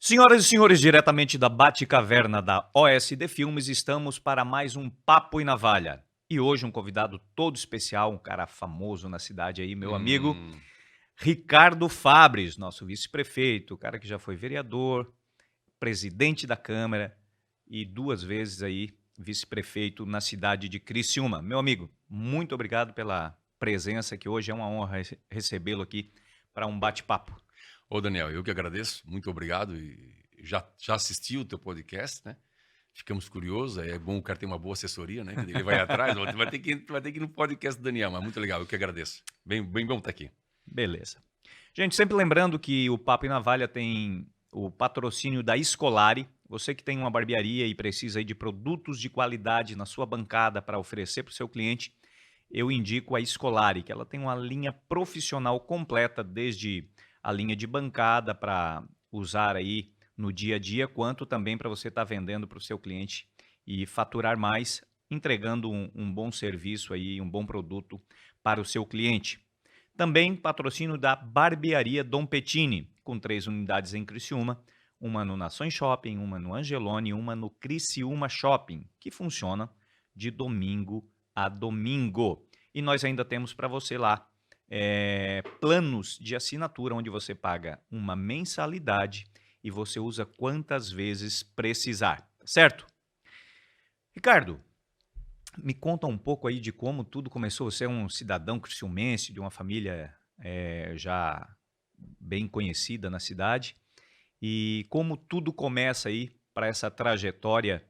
Senhoras e senhores, diretamente da Bate-Caverna da OSD Filmes, estamos para mais um Papo e Navalha. E hoje um convidado todo especial, um cara famoso na cidade aí, meu amigo Hum, Ricardo Fabres, nosso vice-prefeito, cara que já foi vereador, presidente da Câmara e 2 vezes aí vice-prefeito na cidade de Criciúma. Meu amigo, muito obrigado pela presença, que hoje é uma honra recebê-lo aqui para um bate-papo. Ô Daniel, eu que agradeço, muito obrigado. E já assisti o teu podcast, né? Ficamos curiosos, é bom o cara ter uma boa assessoria, né? Que ele vai atrás, vai ter que ir no podcast do Daniel, mas muito legal, eu que agradeço. Bem bom estar aqui. Beleza. Gente, sempre lembrando que o Papo e Navalha tem o patrocínio da Escolari. Você que tem uma barbearia e precisa aí de produtos de qualidade na sua bancada para oferecer para o seu cliente, eu indico a Escolari, que ela tem uma linha profissional completa, desde a linha de bancada para usar aí no dia a dia, quanto também para você estar vendendo para o seu cliente e faturar mais, entregando um bom serviço aí, um bom produto para o seu cliente. Também patrocínio da Barbearia Dom Pettini, com 3 unidades em Criciúma, uma no Nações Shopping, uma no Angelone e uma no Criciúma Shopping, que funciona de domingo a domingo. E nós ainda temos para você lá planos de assinatura, onde você paga uma mensalidade e você usa quantas vezes precisar, certo? Ricardo, me conta um pouco aí de como tudo começou. Você é um cidadão criciumense, de uma família já bem conhecida na cidade. E como tudo começa aí para essa trajetória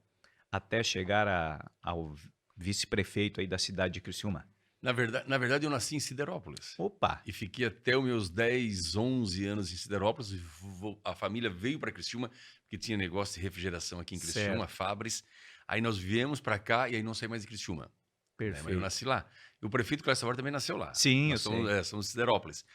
até chegar ao vice-prefeito aí da cidade de Criciúma? Na verdade, eu nasci em Siderópolis. Opa, E fiquei até os meus 10, 11 anos em Siderópolis. E a família veio para Criciúma, porque tinha negócio de refrigeração aqui em Criciúma, certo, Fabris. Aí nós viemos para cá e aí não saí mais de Criciúma, né? Mas eu perfeito. nasci lá. E o prefeito Clécio Savard também nasceu lá. Sim, eu Nós somos, sei. é, somos de Siderópolis.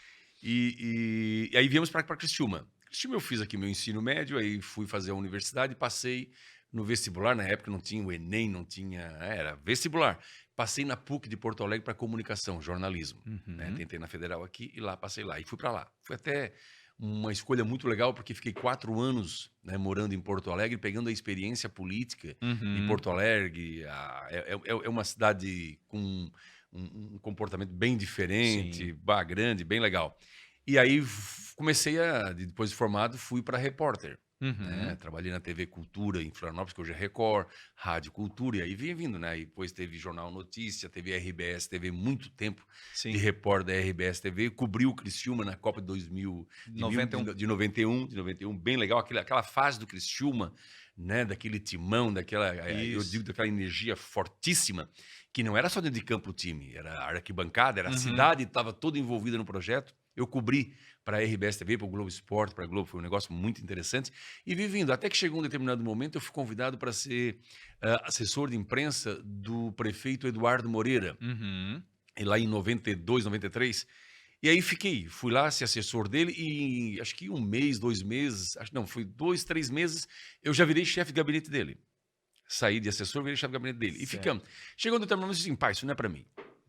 E aí viemos para Criciúma. Criciúma eu fiz aqui meu ensino médio, aí fui fazer a universidade e passei no vestibular. Na época não tinha o Enem, não tinha. Era vestibular. Passei na PUC de Porto Alegre para comunicação, jornalismo, né? Uhum, Tentei na Federal aqui e lá passei lá. E fui para lá. Foi até uma escolha muito legal, porque fiquei 4 anos, né, morando em Porto Alegre, pegando a experiência política de uhum, Porto Alegre. É uma cidade com um comportamento bem diferente, sim. grande, bem legal. E aí comecei depois de formado, fui para repórter. Né? Uhum, Trabalhei na TV Cultura em Florianópolis, que hoje é Record, Rádio Cultura, e aí vinha vindo, né? E depois teve Jornal Notícia, teve RBS TV, muito tempo de sim. repórter da RBS TV, cobriu o Criciúma na Copa de 2000, de, mil, 91. de 91, bem legal, aquela fase do Criciúma, né? Daquele timão, eu Isso. digo, daquela energia fortíssima, que não era só dentro de campo o time, era a arquibancada, era a Uhum, cidade, estava toda envolvida no projeto. Eu cobri para a RBS TV, para o Globo Esporte, para a Globo, foi um negócio muito interessante. E vindo, até que chegou um determinado momento, eu fui convidado para ser assessor de imprensa do prefeito Eduardo Moreira, uhum. e lá em 92, 93. E aí fui lá ser assessor dele e acho que um mês, 2 meses, não, foi 2, 3 meses, eu já virei chefe de gabinete dele. Saí de assessor, virei chefe de gabinete dele. E ficamos. Certo. Chegou um determinado momento assim, pai, isso não é para mim.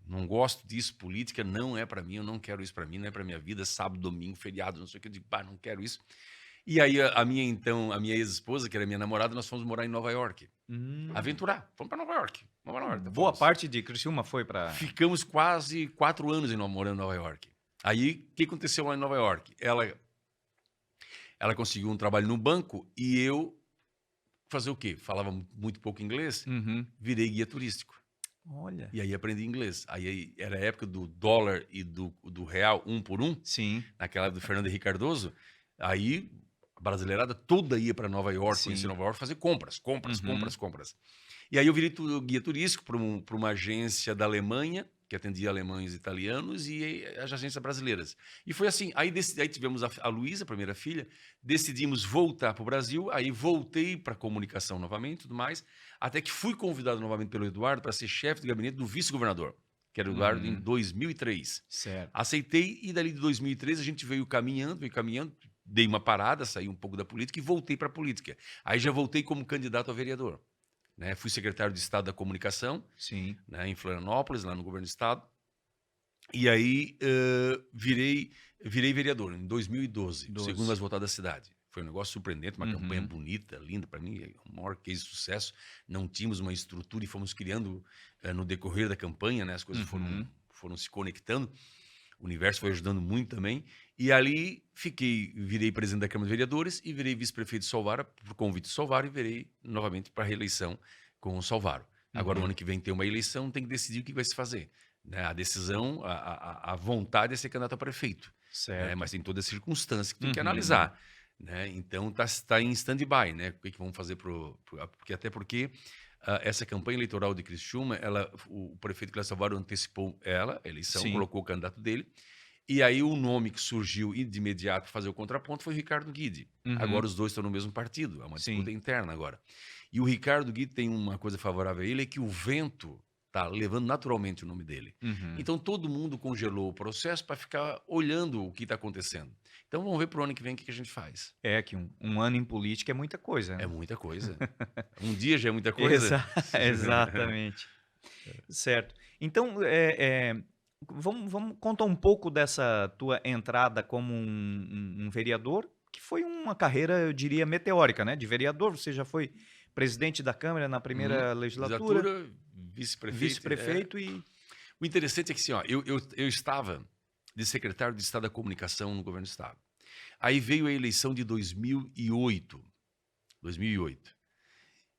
Não gosto disso, política não é para mim, eu não quero isso para mim, não é para minha vida, sábado, domingo, feriado, não sei o que, eu digo, pá, não quero isso. E aí a minha ex-esposa, que era minha namorada, nós fomos morar em Nova York. Hum. Aventurar, fomos para Nova York. Vamos para Nova York, Boa fomos. parte de Criciúma foi para. Ficamos quase 4 anos morando em Nova York. Aí, o que aconteceu lá em Nova York? Ela conseguiu um trabalho no banco e eu fazer o quê? Falava muito pouco inglês, Uhum. virei guia turístico. Olha. E aí aprendi inglês. Aí era a época do dólar e do real 1 por 1, Sim, naquela época do Fernando Henrique Cardoso. Aí a brasileirada toda ia para Nova York, conhecer sim. Nova York, fazer compras, compras, Uhum. compras, compras. E aí eu virei guia turístico para uma agência da Alemanha, que atendia alemães e italianos, e as agências brasileiras. E foi assim. Aí tivemos a Luísa, a primeira filha, decidimos voltar para o Brasil, aí voltei para a comunicação novamente, tudo mais, até que fui convidado novamente pelo Eduardo para ser chefe de gabinete do vice-governador, que era o Eduardo, em Uhum. 2003. Certo. Aceitei e dali de 2003 a gente veio caminhando, dei uma parada, saí um pouco da política e voltei para a política. Aí já voltei como candidato a vereador. Né? Fui secretário de Estado da Comunicação, Sim. né, em Florianópolis, lá no governo do Estado. E aí virei vereador em 2012, o segundo 12. mais votado da cidade. Foi um negócio surpreendente, uma campanha bonita, linda. Para mim, é o maior case de sucesso. Não tínhamos uma estrutura e fomos criando no decorrer da campanha, né? As coisas foram se conectando. O universo foi ajudando muito também. E ali virei presidente da Câmara de Vereadores e virei vice-prefeito de Salvaro, por convite de Salvaro, e virei novamente para a reeleição com o Salvaro. Agora, o ano que vem tem uma eleição, tem que decidir o que vai se fazer. Né? A decisão, a vontade é ser candidato a prefeito. Né? Mas tem toda a circunstância que tem que analisar. Né? Então, tá em stand-by. Né? O que vamos fazer? Até porque essa campanha eleitoral de Criciúma, o prefeito Clécio Salvaro antecipou a eleição, colocou o candidato dele. E aí o nome que surgiu de imediato para fazer o contraponto foi o Ricardo Guidi. Agora os dois estão no mesmo partido, é uma disputa interna agora. E o Ricardo Guidi tem uma coisa favorável a ele, é que o vento está levando naturalmente o nome dele. Então todo mundo congelou o processo para ficar olhando o que está acontecendo. Então vamos ver para o ano que vem o que a gente faz. É que um ano em política é muita coisa, né? É muita coisa. Um dia já é muita coisa. Exatamente. Certo. Então, vamos contar um pouco dessa tua entrada como um vereador, que foi uma carreira, eu diria, meteórica, né? De vereador, você já foi presidente da Câmara na primeira legislatura, vice-prefeito e... O interessante é que, assim, ó, eu estava de secretário de Estado da Comunicação no governo do Estado. Aí veio a eleição de 2008.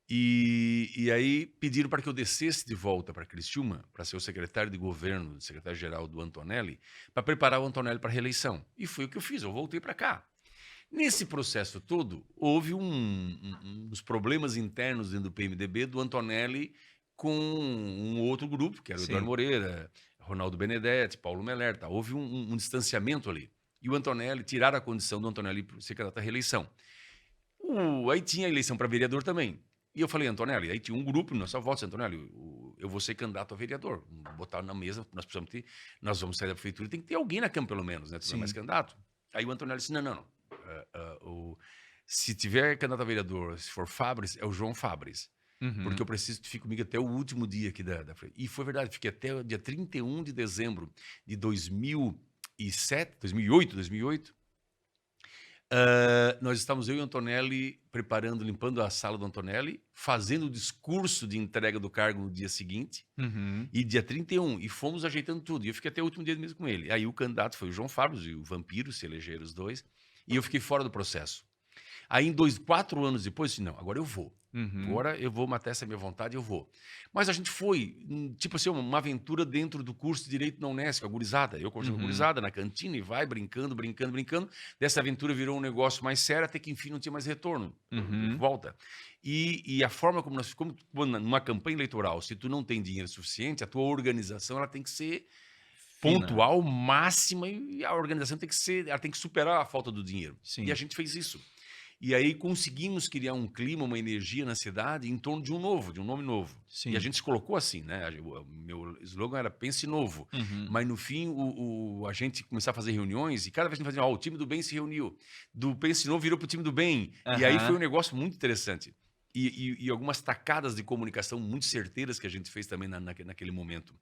E aí pediram para que eu descesse de volta para Criciúma, para ser o secretário de governo, secretário-geral do Antonelli, para preparar o Antonelli para a reeleição. E foi o que eu fiz, eu voltei para cá. Nesse processo todo, houve uns problemas internos dentro do PMDB do Antonelli com um outro grupo, que era o Eduardo Moreira, Ronaldo Benedetti, Paulo Meller. Tá? Houve um distanciamento ali. E o Antonelli, tiraram a condição do Antonelli ser candidato à reeleição. Aí tinha a eleição para vereador também. E eu falei, Antonelli, aí tinha um grupo, nossa voto, Antonelli, eu vou ser candidato a vereador. Botar na mesa, nós vamos sair da prefeitura, tem que ter alguém na Câmara pelo menos, né? Tu não é mais candidato. Aí o Antonelli disse, não. Se tiver candidato a vereador, se for Fabres, é o João Fabres. Porque eu preciso que fique comigo até o último dia aqui da frente. E foi verdade, fiquei até o dia 31 de dezembro de 2008. Nós estávamos, eu e o Antonelli, limpando a sala do Antonelli, fazendo o discurso de entrega do cargo no dia seguinte, e dia 31, e fomos ajeitando tudo. E eu fiquei até o último dia mesmo com ele. Aí o candidato foi o João Fábio e o Vampiro, se elegeram os dois, e eu fiquei fora do processo. Aí, 4 anos depois, eu disse, não, agora eu vou. Agora eu vou matar essa minha vontade, eu vou. Mas a gente foi, tipo assim, uma aventura dentro do curso de Direito na Unesco, a gurizada. Eu conversando com a gurizada na cantina e vai brincando. Dessa aventura virou um negócio mais sério, até que enfim não tinha mais retorno. Volta. E a forma como numa campanha eleitoral, se tu não tem dinheiro suficiente, a tua organização ela tem que ser pontual, máxima, e a organização ela tem que superar a falta do dinheiro. E a gente fez isso. E aí conseguimos criar um clima, uma energia na cidade em torno de um nome novo. E a gente se colocou assim, né? O meu slogan era Pense Novo. Mas no fim, a gente começava a fazer reuniões e cada vez que a gente fazia, o time do bem se reuniu. Do Pense Novo virou pro time do bem. E aí foi um negócio muito interessante. E algumas tacadas de comunicação muito certeiras que a gente fez também naquele momento.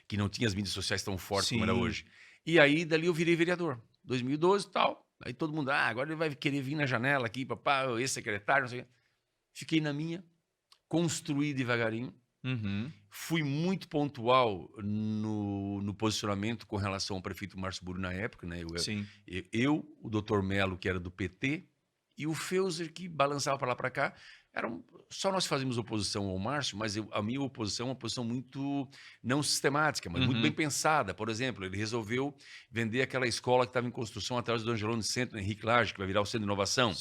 Que não tinha as mídias sociais tão fortes como era hoje. E aí, dali eu virei vereador. 2012 e tal. Aí todo mundo, agora ele vai querer vir na janela aqui, papá, ex-secretário, não sei o quê. Fiquei na minha, construí devagarinho. Fui muito pontual no posicionamento com relação ao prefeito Márcio Buru na época, né? Eu, o doutor Melo, que era do PT, e o Feuser, que balançava para lá para cá. Só nós fazíamos oposição ao Márcio, mas a minha oposição é uma posição muito não sistemática, mas muito bem pensada. Por exemplo, ele resolveu vender aquela escola que estava em construção atrás do Angelone Centro, Henrique Lage, que vai virar o Centro de Inovação.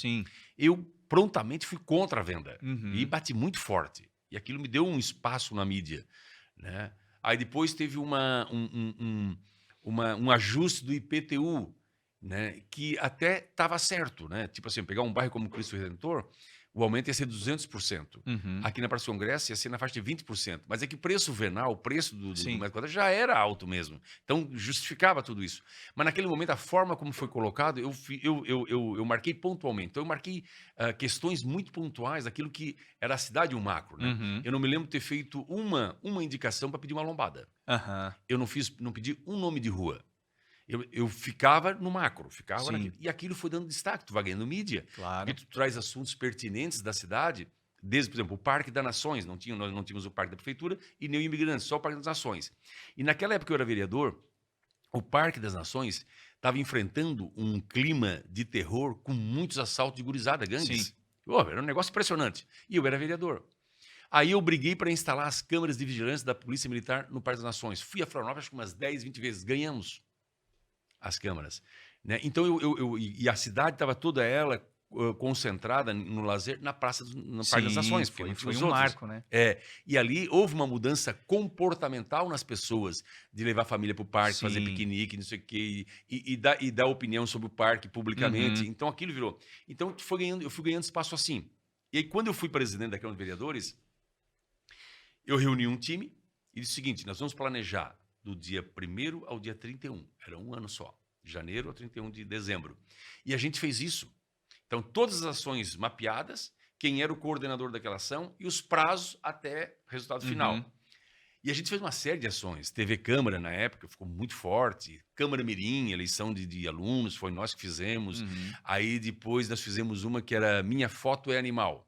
Eu prontamente fui contra a venda e bati muito forte. E aquilo me deu um espaço na mídia. Né? Aí depois teve um ajuste do IPTU, né? Que até estava certo. Né? Tipo assim, pegar um bairro como Cristo Redentor, o aumento ia ser 200%. Aqui na Praça do Congresso ia ser na faixa de 20%. Mas é que o preço venal, o preço do metro quadrado já era alto mesmo. Então, justificava tudo isso. Mas naquele momento, a forma como foi colocado, eu marquei pontualmente. Então, eu marquei questões muito pontuais daquilo que era a cidade e o macro. Né? Eu não me lembro de ter feito uma indicação para pedir uma lombada. Eu não pedi um nome de rua. Eu ficava no macro, ficava Sim. naquilo. E aquilo foi dando destaque, tu vai ganhando mídia. Claro. Porque tu traz assuntos pertinentes da cidade, desde, por exemplo, o Parque das Nações. Nós não tínhamos o Parque da Prefeitura e nem o Imigrante, só o Parque das Nações. E naquela época eu era vereador, o Parque das Nações estava enfrentando um clima de terror com muitos assaltos de gurizada, gangues. Sim. Era um negócio impressionante. E eu era vereador. Aí eu briguei para instalar as câmeras de vigilância da Polícia Militar no Parque das Nações. Fui a Florianópolis acho que umas 10, 20 vezes. Ganhamos as câmaras. Né? Então, e a cidade estava toda ela concentrada no lazer na Praça no Parque das Nações. Foi Os um outros. marco, né? E ali houve uma mudança comportamental nas pessoas, de levar a família para o parque, fazer Sim. piquenique, não sei o quê, e dar opinião sobre o parque publicamente. Uhum. Então, aquilo virou. Então, eu fui ganhando espaço assim. E aí, quando eu fui presidente da Câmara de Vereadores, eu reuni um time e disse o seguinte: nós vamos planejar do dia 1º ao dia 31. Era um ano só, de janeiro a 31 de dezembro. E a gente fez isso. Então, todas as ações mapeadas, quem era o coordenador daquela ação e os prazos até resultado final. Uhum. E a gente fez uma série de ações. TV Câmara, na época, ficou muito forte. Câmara Mirim, eleição de alunos, foi nós que fizemos. Uhum. Aí, depois, nós fizemos uma que era Minha Foto é Animal.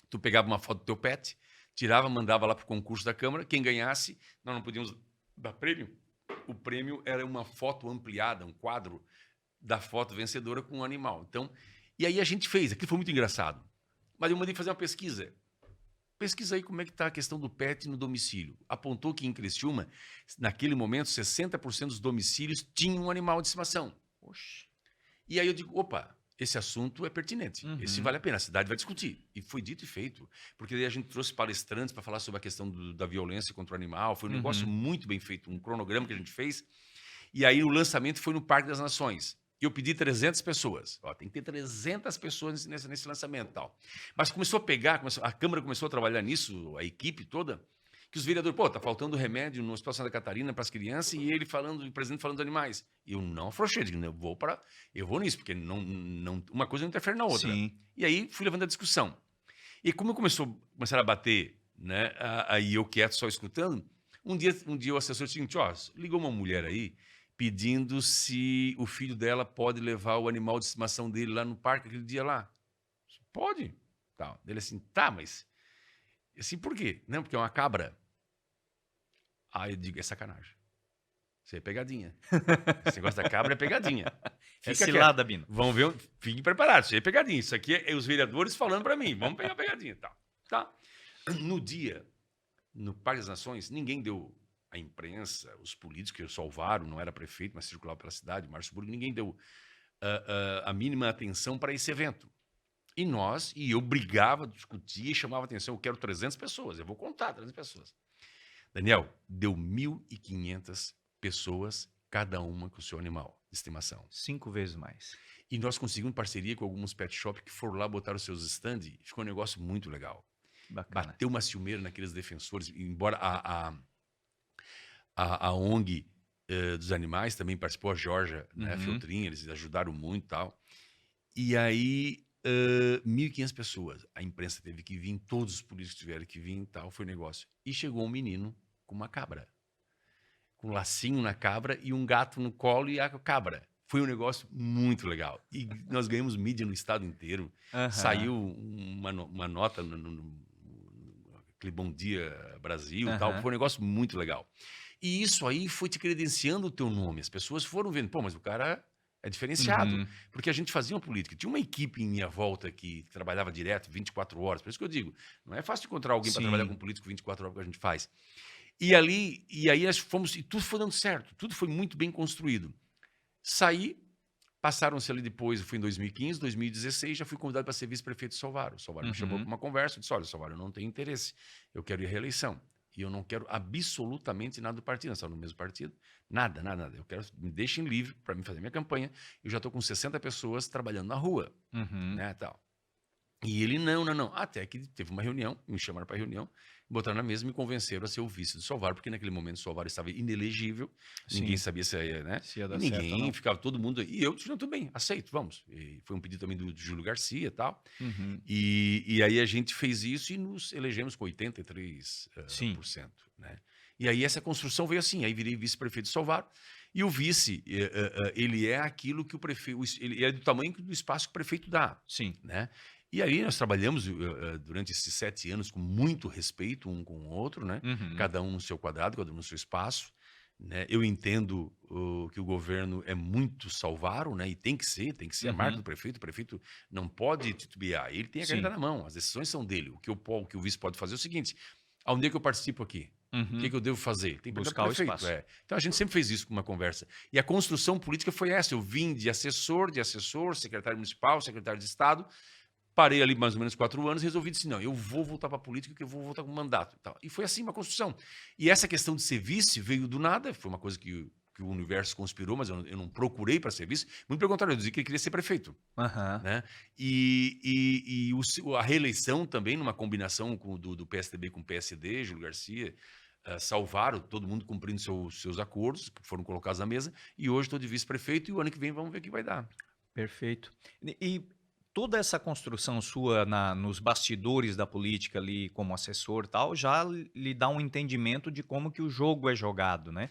Tu pegava uma foto do teu pet, tirava, mandava lá para o concurso da Câmara. Quem ganhasse, nós não podíamos dar prêmio. O prêmio era uma foto ampliada, um quadro da foto vencedora com um animal. Então, e aí a gente fez. Aquilo foi muito engraçado. Mas eu mandei fazer uma pesquisa. Pesquisa aí como é que está a questão do pet no domicílio. Apontou que em Criciúma, naquele momento, 60% dos domicílios tinham um animal de estimação. Oxe. E aí eu digo, opa, esse assunto é pertinente. Uhum. Esse vale a pena, a cidade vai discutir. E foi dito e feito. Porque daí a gente trouxe palestrantes para falar sobre a questão da violência contra o animal. Foi um negócio muito bem feito, um cronograma que a gente fez. E aí o lançamento foi no Parque das Nações. Eu pedi 300 pessoas. Tem que ter 300 pessoas nesse lançamento e tal. Mas começou a pegar, a Câmara começou a trabalhar nisso, a equipe toda, que os vereadores, tá faltando remédio no Hospital Santa Catarina para as crianças e ele falando, o presidente falando dos animais. Eu não afrouxei, digo, eu vou nisso, porque uma coisa não interfere na outra. Sim. E aí fui levando a discussão. E como começaram a bater, né, aí eu quieto só escutando, um dia o assessor disse o seguinte, ligou uma mulher aí, pedindo se o filho dela pode levar o animal de estimação dele lá no parque aquele dia lá. Pode. Tá. Ele assim, mas... Assim, por quê? Não, porque é uma cabra. Aí eu digo, é sacanagem. Isso aí é pegadinha. Esse negócio da cabra é pegadinha. É cilada, Bino. Vamos ver, fiquem preparados, isso aí é pegadinha. Isso aqui é os vereadores falando para mim. Vamos pegar a pegadinha. Tá. No dia, no Parque das Nações, ninguém deu... A imprensa, os políticos que o salvaram, não era prefeito, mas circulava pela cidade, Márcio Burgo, ninguém deu a mínima atenção para esse evento. E eu brigava, discutia e chamava atenção. Eu quero 300 pessoas, eu vou contar 300 pessoas. Daniel, deu 1.500 pessoas, cada uma com o seu animal de estimação. 5 vezes mais. E nós conseguimos parceria com alguns pet shops que foram lá botar os seus stands e ficou um negócio muito legal. Bacana. Bateu uma ciumeira naqueles defensores, embora a ONG dos animais também participou, a Georgia, né, Feltrin, eles ajudaram muito e tal. E aí, 1.500 pessoas. A imprensa teve que vir, todos os políticos tiveram que vir e tal, foi negócio. E chegou um menino com uma cabra. Com um lacinho na cabra e um gato no colo e a cabra. Foi um negócio muito legal. E nós ganhamos mídia no estado inteiro. Saiu uma nota no aquele Bom Dia Brasil e tal. Foi um negócio muito legal. E isso aí foi te credenciando o teu nome. As pessoas foram vendo, mas o cara é diferenciado. Porque a gente fazia uma política. Tinha uma equipe em minha volta que trabalhava direto 24 horas. Por isso que eu digo, não é fácil encontrar alguém para trabalhar com político 24 horas que a gente faz. E aí nós fomos, e tudo foi dando certo. Tudo foi muito bem construído. Saí, passaram-se ali depois, eu fui em 2015, 2016, já fui convidado para ser vice-prefeito de Salvador. O Salvador me chamou para uma conversa, eu disse, olha, Salvador, eu não tenho interesse, eu quero ir à reeleição. E eu não quero absolutamente nada do partido, nós estamos no mesmo partido, nada. Eu quero, me deixem livre para me fazer minha campanha. Eu já estou com 60 pessoas trabalhando na rua, né, tal. E ele, não. Até que teve uma reunião, me chamaram para a reunião, botaram na mesa e me convenceram a ser o vice do Salvador, porque naquele momento o Salvador estava inelegível, ninguém sabia se ia, né? Se ia dar ninguém, certo, não. ficava todo mundo... E eu disse, não, tudo bem, aceito, vamos. E foi um pedido também do Júlio Garcia e tal. E aí a gente fez isso e nos elegemos com 83%. Né? E aí essa construção veio assim, aí virei vice-prefeito de Salvador, E o vice, ele é aquilo que o prefeito, ele é do tamanho do espaço que o prefeito dá, Sim. né? E aí nós trabalhamos durante esses 7 anos com muito respeito um com o outro, né? Uhum. Cada um no seu quadrado, cada um no seu espaço, né? Eu entendo que o governo é muito salvaro, né? E tem que ser a marca Uhum. do prefeito. O prefeito não pode titubear, ele tem a caneta Sim. na mão, as decisões são dele. O que o vice pode fazer é o seguinte: aonde é que eu participo aqui? O que é Uhum. que eu devo fazer? Tem que perguntar para Buscar o o prefeito. espaço. Então a gente sempre fez isso com uma conversa. E a construção política foi essa. Eu vim de assessor, secretário municipal, secretário de Estado. Parei ali mais ou menos 4 anos e resolvi dizer, não, eu vou voltar para a política porque eu vou voltar com mandato. E foi assim uma construção. E essa questão de ser vice veio do nada, foi uma coisa que o universo conspirou, mas eu não procurei para ser vice. Muito pelo contrário, eu dizia que ele queria ser prefeito. Aham. Né? A reeleição também, numa combinação do PSDB com o PSD, Júlio Garcia, salvaram todo mundo cumprindo seus acordos, que foram colocados na mesa, e hoje estou de vice-prefeito e o ano que vem vamos ver o que vai dar. Perfeito. E toda essa construção sua nos bastidores da política ali como assessor e tal, já lhe dá um entendimento de como que o jogo é jogado, né?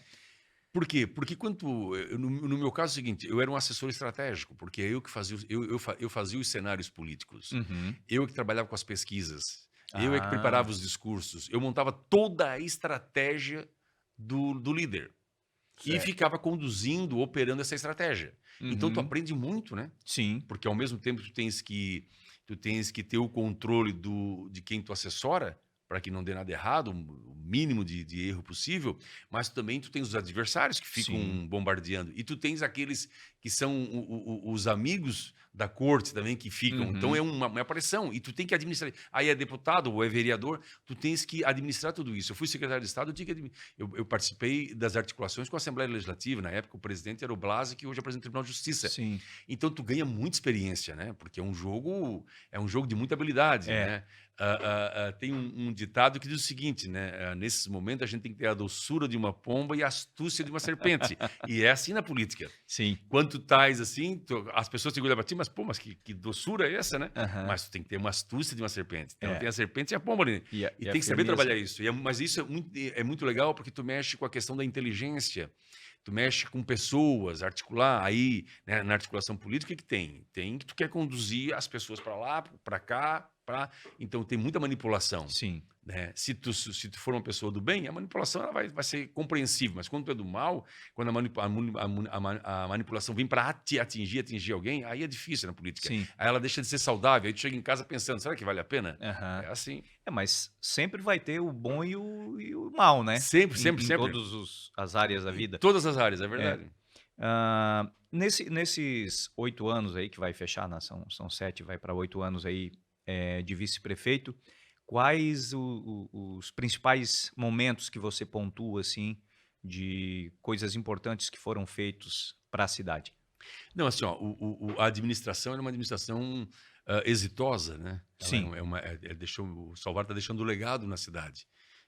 Por quê? Porque no meu caso é o seguinte, eu era um assessor estratégico, porque eu que fazia, eu fazia os cenários políticos, Uhum. eu que trabalhava com as pesquisas, eu é que Ah, preparava os discursos, eu montava toda a estratégia do líder e certo. ficava conduzindo, operando essa estratégia. Então tu Uhum. aprende muito, né? Sim, Porque ao mesmo tempo tu tens que ter o controle de quem tu assessora para que não dê nada errado, o mínimo de erro possível, mas também tu tens os adversários que sim. ficam bombardeando e tu tens aqueles que são os amigos da corte também que ficam. Então é Uhum. uma pressão e tu tem que administrar. Aí é deputado ou é vereador, tu tens que administrar tudo isso. Eu fui secretário de Estado, eu participei das articulações com a Assembleia Legislativa. Na época o presidente era o Blasi, que hoje é presidente do Tribunal de Justiça. Sim. Então tu ganha muita experiência, né? Porque é um jogo de muita habilidade, É. né? Tem um ditado que diz o seguinte, né? Nesses momentos a gente tem que ter a doçura de uma pomba e a astúcia de uma serpente. E é assim na política. Sim. Quando tu estás assim, as pessoas têm que olhar para ti, mas pô, mas que doçura é essa, né? Aham. Mas tu tem que ter uma astúcia de uma serpente. Então É. tem a serpente e a pomba ali. E E a tem que saber firmeza. trabalhar isso. Mas isso é muito legal porque tu mexe com a questão da inteligência. Tu mexe com pessoas, articular. Aí, né, na articulação política, o que tem? Tem que tu quer conduzir as pessoas para lá, para cá, para. Então tem muita manipulação. Sim. Né? Se tu for uma pessoa do bem, a manipulação ela vai ser compreensível, mas quando tu é do mal, quando a manipulação vem para atingir alguém, aí é difícil na política. Sim. Aí ela deixa de ser saudável, aí tu chega em casa pensando, será que vale a pena? Aham. É assim. É, mas sempre vai ter o bom e o mal, né? Sempre, Em, sempre, em sempre. todas as áreas da Em vida. todas as áreas, é É. verdade. Nesses 8 anos aí que vai fechar, né? São 7, vai para 8 anos aí de vice-prefeito. Quais os principais momentos que você pontua assim de coisas importantes que foram feitos para a cidade? Não, assim, ó, a administração é uma administração exitosa, né? Ela Sim. o Salvar está deixando legado na cidade.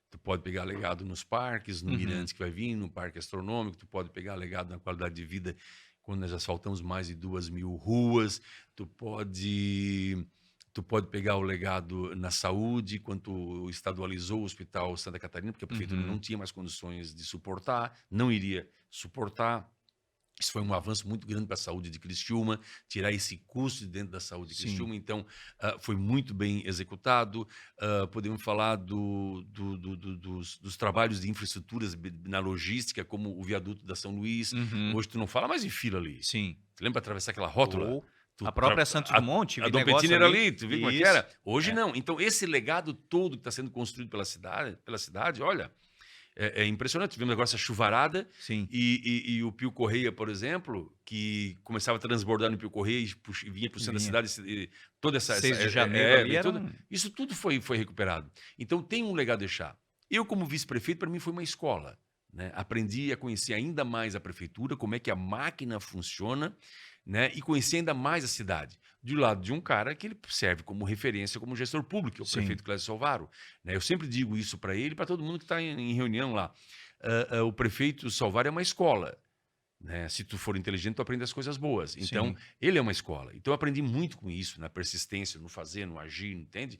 Tu pode pegar legado nos parques, no Uhum. Mirante que vai vir, no Parque Astronômico, tu pode pegar legado na qualidade de vida, quando nós asfaltamos mais de 2.000 ruas, tu pode pegar o legado na saúde, quando estadualizou o Hospital Santa Catarina, porque a prefeitura não Uhum. tinha mais condições de suportar, não iria suportar. Isso foi um avanço muito grande para a saúde de Criciúma, tirar esse custo de dentro da saúde de Sim. Criciúma. Então, foi muito bem executado. Podemos falar dos trabalhos de infraestruturas na logística, como o viaduto da São Luís. Uhum. Hoje tu não fala mais em fila ali. Sim. Tu lembra atravessar aquela rótula? Ou a própria Santos Dumont, A tive Dom negócio Petina era ali. ali, tu viu como é que Isso. era? Hoje É. não. Então, esse legado todo que está sendo construído pela cidade, olha, é impressionante. Tivemos agora essa chuvarada Sim. e o Pio Correia, por exemplo, que começava a transbordar no Pio Correia e vinha para o centro da Vinha. cidade, toda essa... 6 de janeiro ali vem era toda, isso tudo foi recuperado. Então, tem um legado a deixar. Eu, como vice-prefeito, para mim foi uma escola. Né? Aprendi a conhecer ainda mais a prefeitura, como é que a máquina funciona, né? E conhecer ainda mais a cidade. Do lado de um cara que ele serve como referência, como gestor público, que é o Sim. prefeito Clésio Salvaro. Né? Eu sempre digo isso para ele e para todo mundo que está em reunião lá. O prefeito Salvaro é uma escola. né? Se tu for inteligente, tu aprende as coisas boas. Então, Sim. ele é uma escola. Então, eu aprendi muito com isso, na persistência, no fazer, no agir, entende?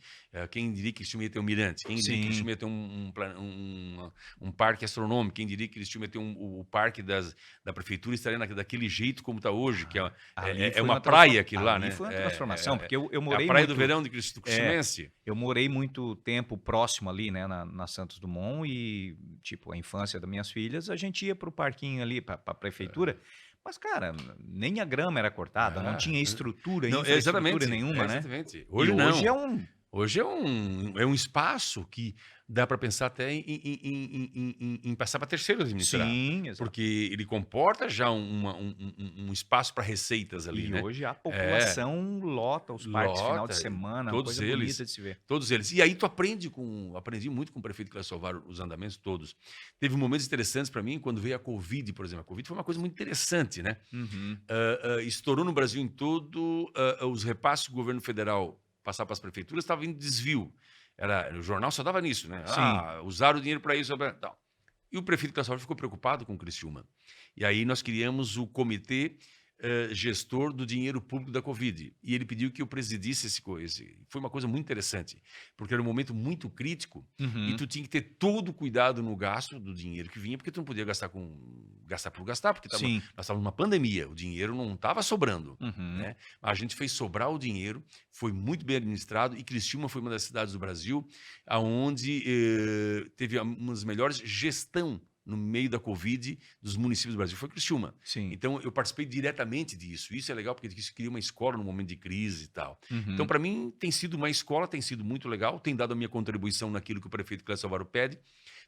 Quem diria que Criciúma ia ter um mirante? Quem diria que Sim. Criciúma ia ter um parque astronômico? Quem diria que Criciúma ia ter o parque da prefeitura estaria daquele jeito como está hoje, que Ali é foi uma uma praia aquilo lá, ali né? foi uma transformação, porque eu É a morei praia do muito verão do é, Criciumense. eu morei muito tempo próximo ali, né, na Santos Dumont e, tipo, a infância das minhas filhas, a gente ia para o parquinho ali, para a prefeitura, mas, cara, nem a grama era cortada, não Ah, tinha estrutura, não, infraestrutura nenhuma, né. exatamente. E Hoje hoje é não. um Hoje é um espaço que dá para pensar até em passar para terceiro administrar, sim, exato. porque ele comporta já um espaço para receitas ali, E né? hoje a É, população lota os parques final de lota, semana, uma todos coisa bonita eles, de se ver. todos eles. E aí tu aprendi muito com o prefeito Clécio Salvador os andamentos todos. Teve momentos interessantes para mim quando veio a Covid, por exemplo. A Covid foi uma coisa muito interessante, né? Uhum. Estourou no Brasil em todo, os repasses do governo federal passar para as prefeituras estava em desvio. O jornal só dava nisso, né? Sim. Usaram o dinheiro para isso, tal. E o prefeito Cláudio ficou preocupado com o Criciúma. E aí nós criamos o comitê gestor do dinheiro público da Covid. E ele pediu que eu presidisse esse. Foi uma coisa muito interessante, porque era um momento muito crítico e Uhum. tu tinha que ter todo o cuidado no gasto do dinheiro que vinha, porque tu não podia gastar por gastar, porque Sim. nós estávamos numa pandemia, o dinheiro não estava sobrando. Uhum. Né? A gente fez sobrar o dinheiro, foi muito bem administrado e Criciúma foi uma das cidades do Brasil onde teve uma das melhores gestão no meio da Covid dos municípios do Brasil. Foi Criciúma. Sim. Então, eu participei diretamente disso. Isso é legal porque isso cria uma escola no momento de crise e tal. Uhum. Então, para mim, tem sido uma escola, tem sido muito legal, tem dado a minha contribuição naquilo que o prefeito Clécio Salvador pede.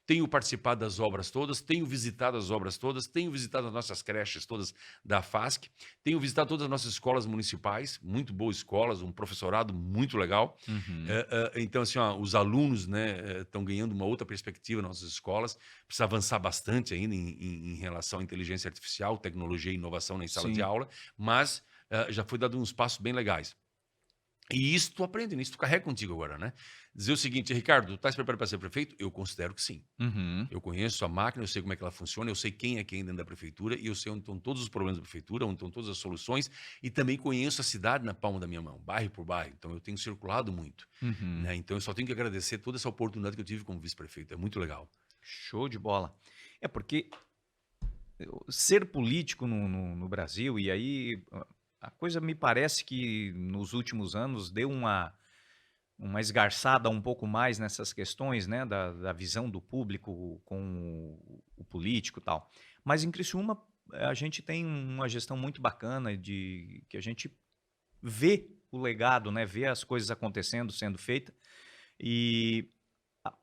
Tenho participado das obras todas, tenho visitado as obras todas, tenho visitado as nossas creches todas da FASC, tenho visitado todas as nossas escolas municipais, muito boas escolas, um professorado muito legal. Uhum. Então, assim, os alunos, né, estão ganhando uma outra perspectiva nas nossas escolas, precisa avançar bastante ainda em relação à inteligência artificial, tecnologia e inovação na sala Sim. de aula, mas já foi dado uns passos bem legais. E isso tu aprende, isso tu carrega contigo agora, né? Dizer o seguinte, Ricardo, tu estás preparado para ser prefeito? Eu considero que sim. Uhum. Eu conheço a máquina, eu sei como é que ela funciona, eu sei quem é quem dentro da prefeitura e eu sei onde estão todos os problemas da prefeitura, onde estão todas as soluções e também conheço a cidade na palma da minha mão, bairro por bairro. Então eu tenho circulado muito, Uhum. né? Então eu só tenho que agradecer toda essa oportunidade que eu tive como vice-prefeito. É muito legal. Show de bola. É porque ser político no Brasil, e aí a coisa me parece que nos últimos anos deu uma esgarçada um pouco mais nessas questões, né, da visão do público com o político e tal. Mas em Criciúma a gente tem uma gestão muito bacana de que a gente vê o legado, né, vê as coisas acontecendo, sendo feita. E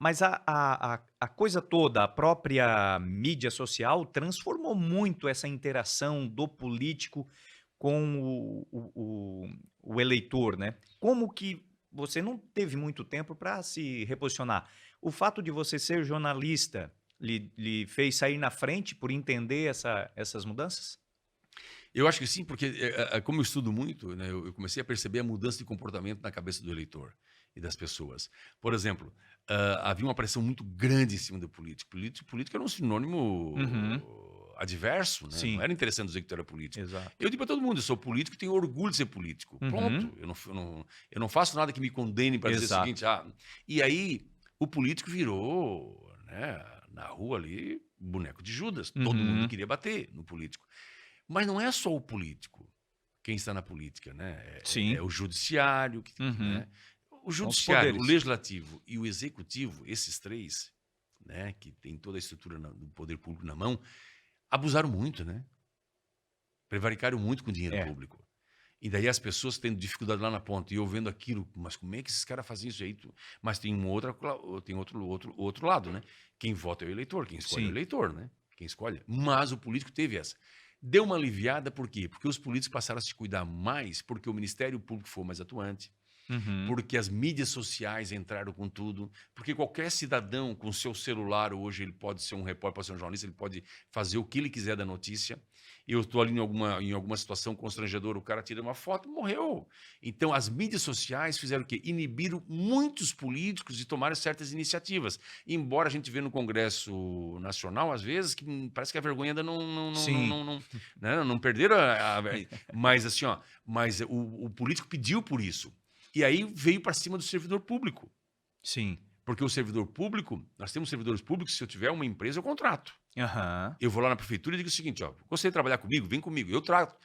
mas a coisa toda, a própria mídia social transformou muito essa interação do político com o eleitor, né. Como que você não teve muito tempo para se reposicionar. O fato de você ser jornalista lhe fez sair na frente por entender essas mudanças? Eu acho que sim, porque como eu estudo muito, né, eu comecei a perceber a mudança de comportamento na cabeça do eleitor e das pessoas. Por exemplo, havia uma pressão muito grande em cima do político. Político era um sinônimo Uhum. adverso, né? Não Sim, era interessante dizer que tu era político. exato. Eu digo para todo mundo, eu sou político e tenho orgulho de ser político. Pronto, Uhum. eu não faço nada que me condene para dizer o Exato. seguinte, e aí o político virou, né, na rua ali, boneco de Judas. Todo mundo Uhum. queria bater no político. Mas não é só o político quem está na política, né? É Sim. o judiciário, Uhum. né? O São os judiciário, o poderes. legislativo e o executivo, esses três, né, que tem toda a estrutura do poder público na mão, abusaram muito, né? Prevaricaram muito com o dinheiro É. público. E daí as pessoas tendo dificuldade lá na ponta e eu vendo aquilo, mas como é que esses caras fazem isso aí? Mas tem outro lado, né? Quem vota é o eleitor, quem escolhe é o Sim. eleitor, né? Quem escolhe. Mas o político teve essa. Deu uma aliviada, por quê? Porque os políticos passaram a se cuidar mais, porque o Ministério Público foi mais atuante, Uhum. porque as mídias sociais entraram com tudo, porque qualquer cidadão com seu celular hoje, ele pode ser um repórter, pode ser um jornalista, ele pode fazer o que ele quiser da notícia. Eu estou ali em alguma situação constrangedora, o cara tira uma foto, morreu. Então, as mídias sociais fizeram o quê? Inibiram muitos políticos de tomarem certas iniciativas. Embora a gente vê no Congresso Nacional, às vezes, que parece que a vergonha ainda Sim, não perderam mas assim, ó, mas o político pediu por isso. E aí veio para cima do servidor público. sim. Porque o servidor público, nós temos servidores públicos, se eu tiver uma empresa, eu contrato. Aham. Eu vou lá na prefeitura e digo o seguinte, ó, gostaria de trabalhar comigo, vem comigo, eu contrato,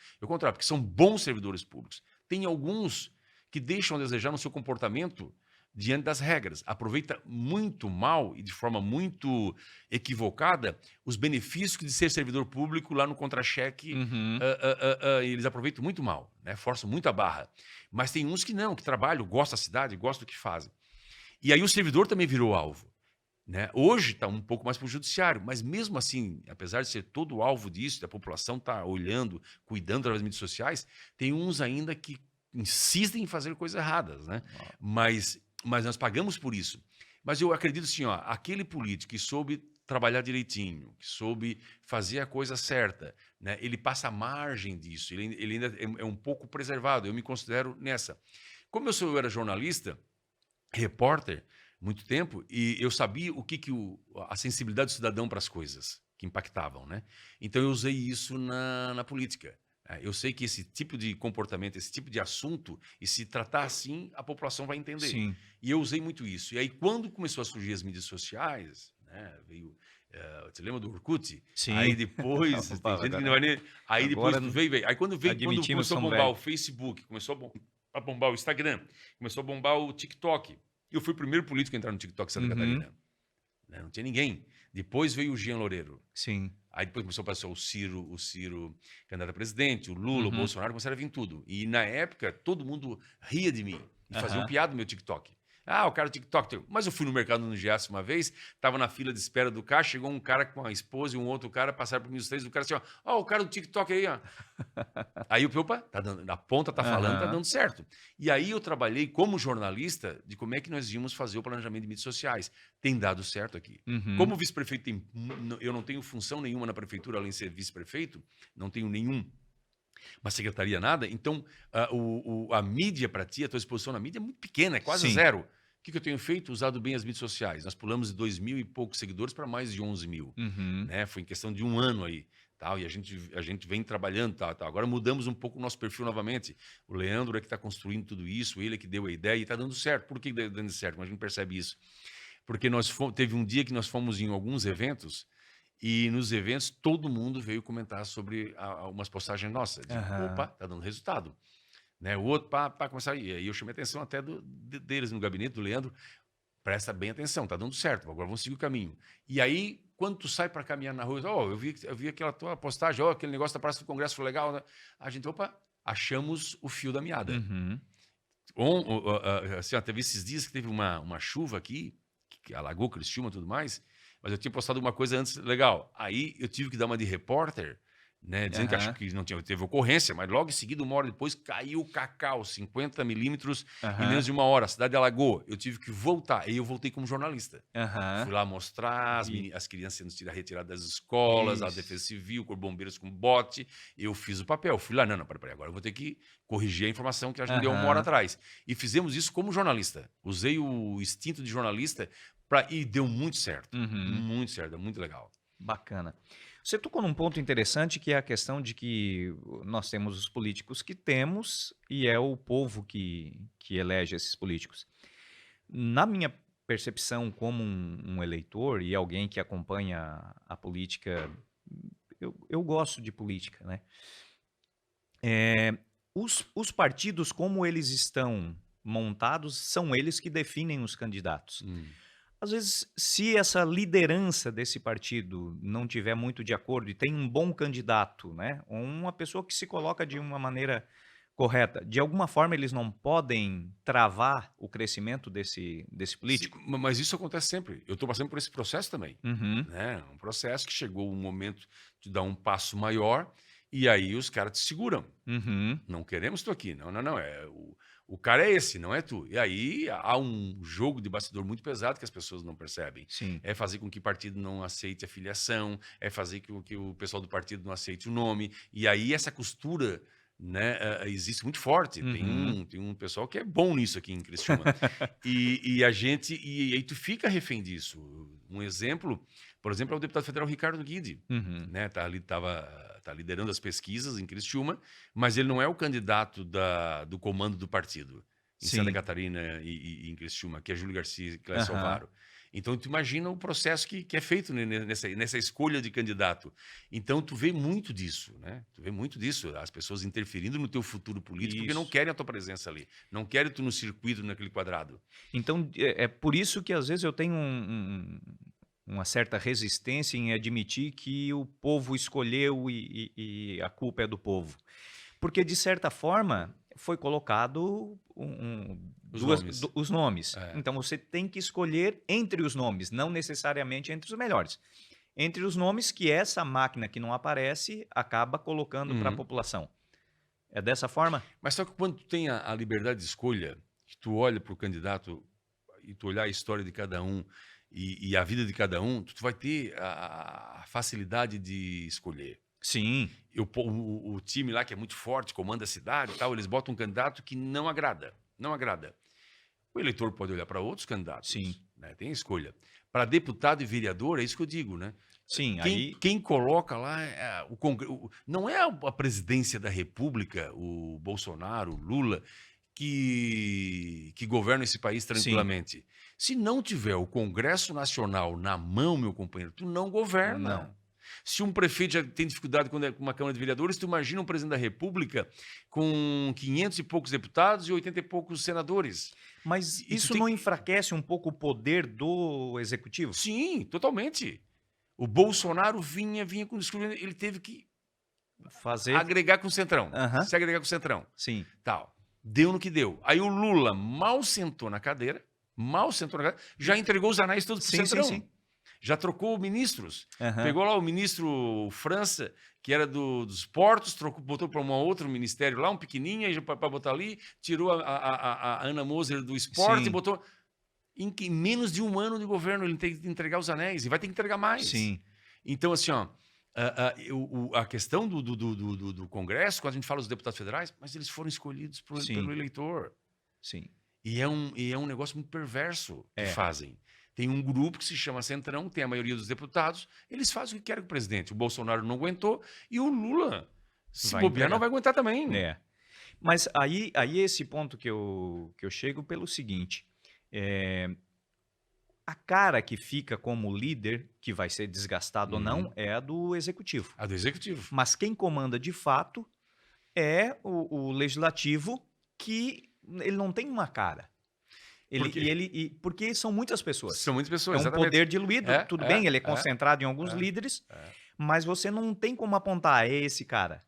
porque são bons servidores públicos. Tem alguns que deixam a desejar no seu comportamento diante das regras. Aproveita muito mal e de forma muito equivocada os benefícios de ser servidor público lá no contra-cheque. Uhum. Eles aproveitam muito mal, né? Forçam muito a barra. Mas tem uns que não, que trabalham, gostam da cidade, gostam do que fazem. E aí o servidor também virou alvo. Né? Hoje está um pouco mais para o judiciário, mas mesmo assim, apesar de ser todo alvo disso, da população estar olhando, cuidando das mídias sociais, tem uns ainda que insistem em fazer coisas erradas, né? Mas nós pagamos por isso. Mas eu acredito assim, ó, aquele político que soube trabalhar direitinho, que soube fazer a coisa certa, né? Ele passa a margem disso, ele ainda é um pouco preservado. Eu me considero nessa. Como eu era jornalista, repórter muito tempo e eu sabia o que a sensibilidade do cidadão para as coisas que impactavam, né? Então eu usei isso na política. Eu sei que esse tipo de comportamento, esse tipo de assunto, e se tratar assim, a população vai entender. Sim. E eu usei muito isso. E aí quando começou a surgir as mídias sociais, né, veio você lembra do Orkut? Aí Sim. depois, Opa, tem gente que não agora vai nem. Aí depois agora veio. Aí quando admitimos começou a somos bombar o velho. Facebook, começou a bombar o Instagram, começou a bombar o TikTok. Eu fui o primeiro político a entrar no TikTok em Santa Uhum. Catarina. Né? Não tinha ninguém. Depois veio o Jean Loureiro. Sim. Aí depois começou a aparecer o Ciro candidato a presidente, o Lula, o Uhum. Bolsonaro, começaram a vir tudo. E na época, todo mundo ria de mim e faziam Aham. piada no meu TikTok. Ah, o cara do TikTok. Mas eu fui no mercado no Giasse uma vez, estava na fila de espera do caixa, chegou um cara com a esposa e um outro cara, passaram por mim os três, o cara assim, ó, o cara do TikTok aí, ó. Aí eu, opa, tá dando, na ponta tá falando, tá Aham. dando certo. E aí eu trabalhei como jornalista de como é que nós íamos fazer o planejamento de mídias sociais. Tem dado certo aqui. Uhum. Como vice-prefeito, eu não tenho função nenhuma na prefeitura, além de ser vice-prefeito, não tenho uma secretaria, nada. Então, a mídia para ti, a tua exposição na mídia é muito pequena, é quase Sim. zero. O que eu tenho feito? Usado bem as mídias sociais. Nós pulamos de 2.000 e poucos seguidores para mais de 11 mil. Uhum. Né? Foi em questão de um ano aí. Tal, e a gente vem trabalhando. Tal. Agora mudamos um pouco o nosso perfil novamente. O Leandro é que está construindo tudo isso, ele é que deu a ideia e está dando certo. Por que está dando certo? Mas a gente percebe isso. Porque teve um dia que nós fomos em alguns eventos e nos eventos todo mundo veio comentar sobre umas postagens nossas. De, opa, Aham. tá dando resultado. Né? O outro, pá, começar. E aí eu chamei a atenção até deles no gabinete, do Leandro. Presta bem atenção, tá dando certo. Agora vamos seguir o caminho. E aí, quando tu sai para caminhar na rua, eu vi aquela tua postagem, aquele negócio da Praça do Congresso foi legal. Né? A gente, opa, achamos o fio da meada. Uhum. Assim, teve esses dias que teve uma chuva aqui, que alagou Criciúma e tudo mais, mas eu tinha postado uma coisa antes legal. Aí eu tive que dar uma de repórter, né, dizendo que acho Aham. que não teve ocorrência, mas logo em seguida, uma hora depois, caiu o cacau, 50 milímetros em menos Aham. de uma hora, a cidade alagou. Eu tive que voltar, e eu voltei como jornalista. Aham. Fui lá mostrar Vi. as crianças sendo retiradas das escolas, a Isso. Defesa Civil, com bombeiros com bote. Eu fiz o papel. Fui lá, não, peraí, agora eu vou ter que corrigir a informação que acho que me deu uma hora Aham. atrás. E fizemos isso como jornalista. Usei o instinto de jornalista e deu muito certo. Uhum. Muito certo, é muito legal. Bacana. Você tocou num ponto interessante que é a questão de que nós temos os políticos que temos e é o povo que elege esses políticos. Na minha percepção como um eleitor e alguém que acompanha a política, eu gosto de política, né? Os partidos, como eles estão montados, são eles que definem os candidatos. Hum. Às vezes, se essa liderança desse partido não tiver muito de acordo e tem um bom candidato, né, ou uma pessoa que se coloca de uma maneira correta, de alguma forma eles não podem travar o crescimento desse Sim, político? mas isso acontece sempre. Eu estou passando por esse processo também. Uhum, Né? Um processo que chegou um momento de dar um passo maior e aí os caras te seguram. uhum, Não queremos tu aqui. Não. O cara é esse, não é tu. E aí há um jogo de bastidor muito pesado que as pessoas não percebem. Sim. É fazer com que o partido não aceite a filiação, é fazer com que o pessoal do partido não aceite o nome. E aí essa costura, né, existe muito forte. Uhum. Tem um pessoal que é bom nisso aqui em Criciúma. E a gente. E aí tu fica refém disso. Um exemplo, por exemplo, é o deputado federal Ricardo Guidi. Uhum. Né, tá liderando as pesquisas em Criciúma, mas ele não é o candidato do comando do partido em Santa Sim. Catarina e em Criciúma, que é Júlio Garcia e Clécio Aham. Alvaro. Então, tu imagina o processo que é feito nessa escolha de candidato. Então, tu vê muito disso, né? Tu vê muito disso, as pessoas interferindo no teu futuro político porque não Isso. querem a tua presença ali, não querem tu no circuito, naquele quadrado. Então, é por isso que às vezes eu tenho uma certa resistência em admitir que o povo escolheu e a culpa é do povo. Porque, de certa forma, foi colocado Os nomes. os nomes. É. Então, você tem que escolher entre os nomes, não necessariamente entre os melhores. Entre os nomes que essa máquina que não aparece acaba colocando para a Uhum. população. É dessa forma? Mas só que quando tu tem a liberdade de escolha, que tu olha para o candidato e tu olhar a história de cada um e a vida de cada um, tu vai ter a facilidade de escolher. Sim, O time lá que é muito forte, comanda a cidade e tal, eles botam um candidato que não agrada. Não agrada. O eleitor pode olhar para outros candidatos, sim, né? Tem a escolha. Para deputado e vereador, é isso que eu digo, né? sim. Quem, Aí, quem coloca lá não é a presidência da República, o Bolsonaro, o Lula, que governa esse país sim, tranquilamente. Se não tiver o Congresso Nacional na mão, meu companheiro, tu não não. governa. Se um prefeito já tem dificuldade com uma Câmara de Vereadores, tu imagina um presidente da República com 500 e poucos deputados e 80 e poucos senadores. Mas E tu isso tem não que... enfraquece um pouco o poder do executivo? Sim, totalmente. O Bolsonaro vinha com o discurso, ele teve que Fazer. agregar com o Centrão, Aham, se agregar com o Centrão. sim, Tal. Deu no que deu. Aí o Lula mal sentou na cadeira, já entregou os anéis todos pro sim, sim, Centrão. sim. Já trocou ministros. Aham, Pegou lá o ministro França, que era dos portos, botou para um outro ministério lá, um pequenininho, para botar ali, tirou a Ana Moser do esporte e sim, botou... Em menos de um ano de governo ele tem que entregar os anéis, e vai ter que entregar mais. sim, Então, assim, ó, a questão do Congresso, quando a gente fala dos deputados federais, mas eles foram escolhidos pelo sim, eleitor. sim. E é um negócio muito perverso que É, fazem. Tem um grupo que se chama Centrão, tem a maioria dos deputados, eles fazem o que querem com o presidente. O Bolsonaro não aguentou e o Lula, se vai bobear, não entregar. vai aguentar também. É. Mas aí esse ponto que eu chego pelo seguinte, a cara que fica como líder, que vai ser desgastado ou não, Uhum. é a do executivo. A do executivo. Mas quem comanda de fato é o legislativo, que ele não tem uma cara. Por quê? Porque são muitas pessoas. São muitas É pessoas, um exatamente. poder diluído, É, tudo é, bem, ele é é, concentrado em alguns é, líderes, é. mas você não tem como apontar, é esse cara.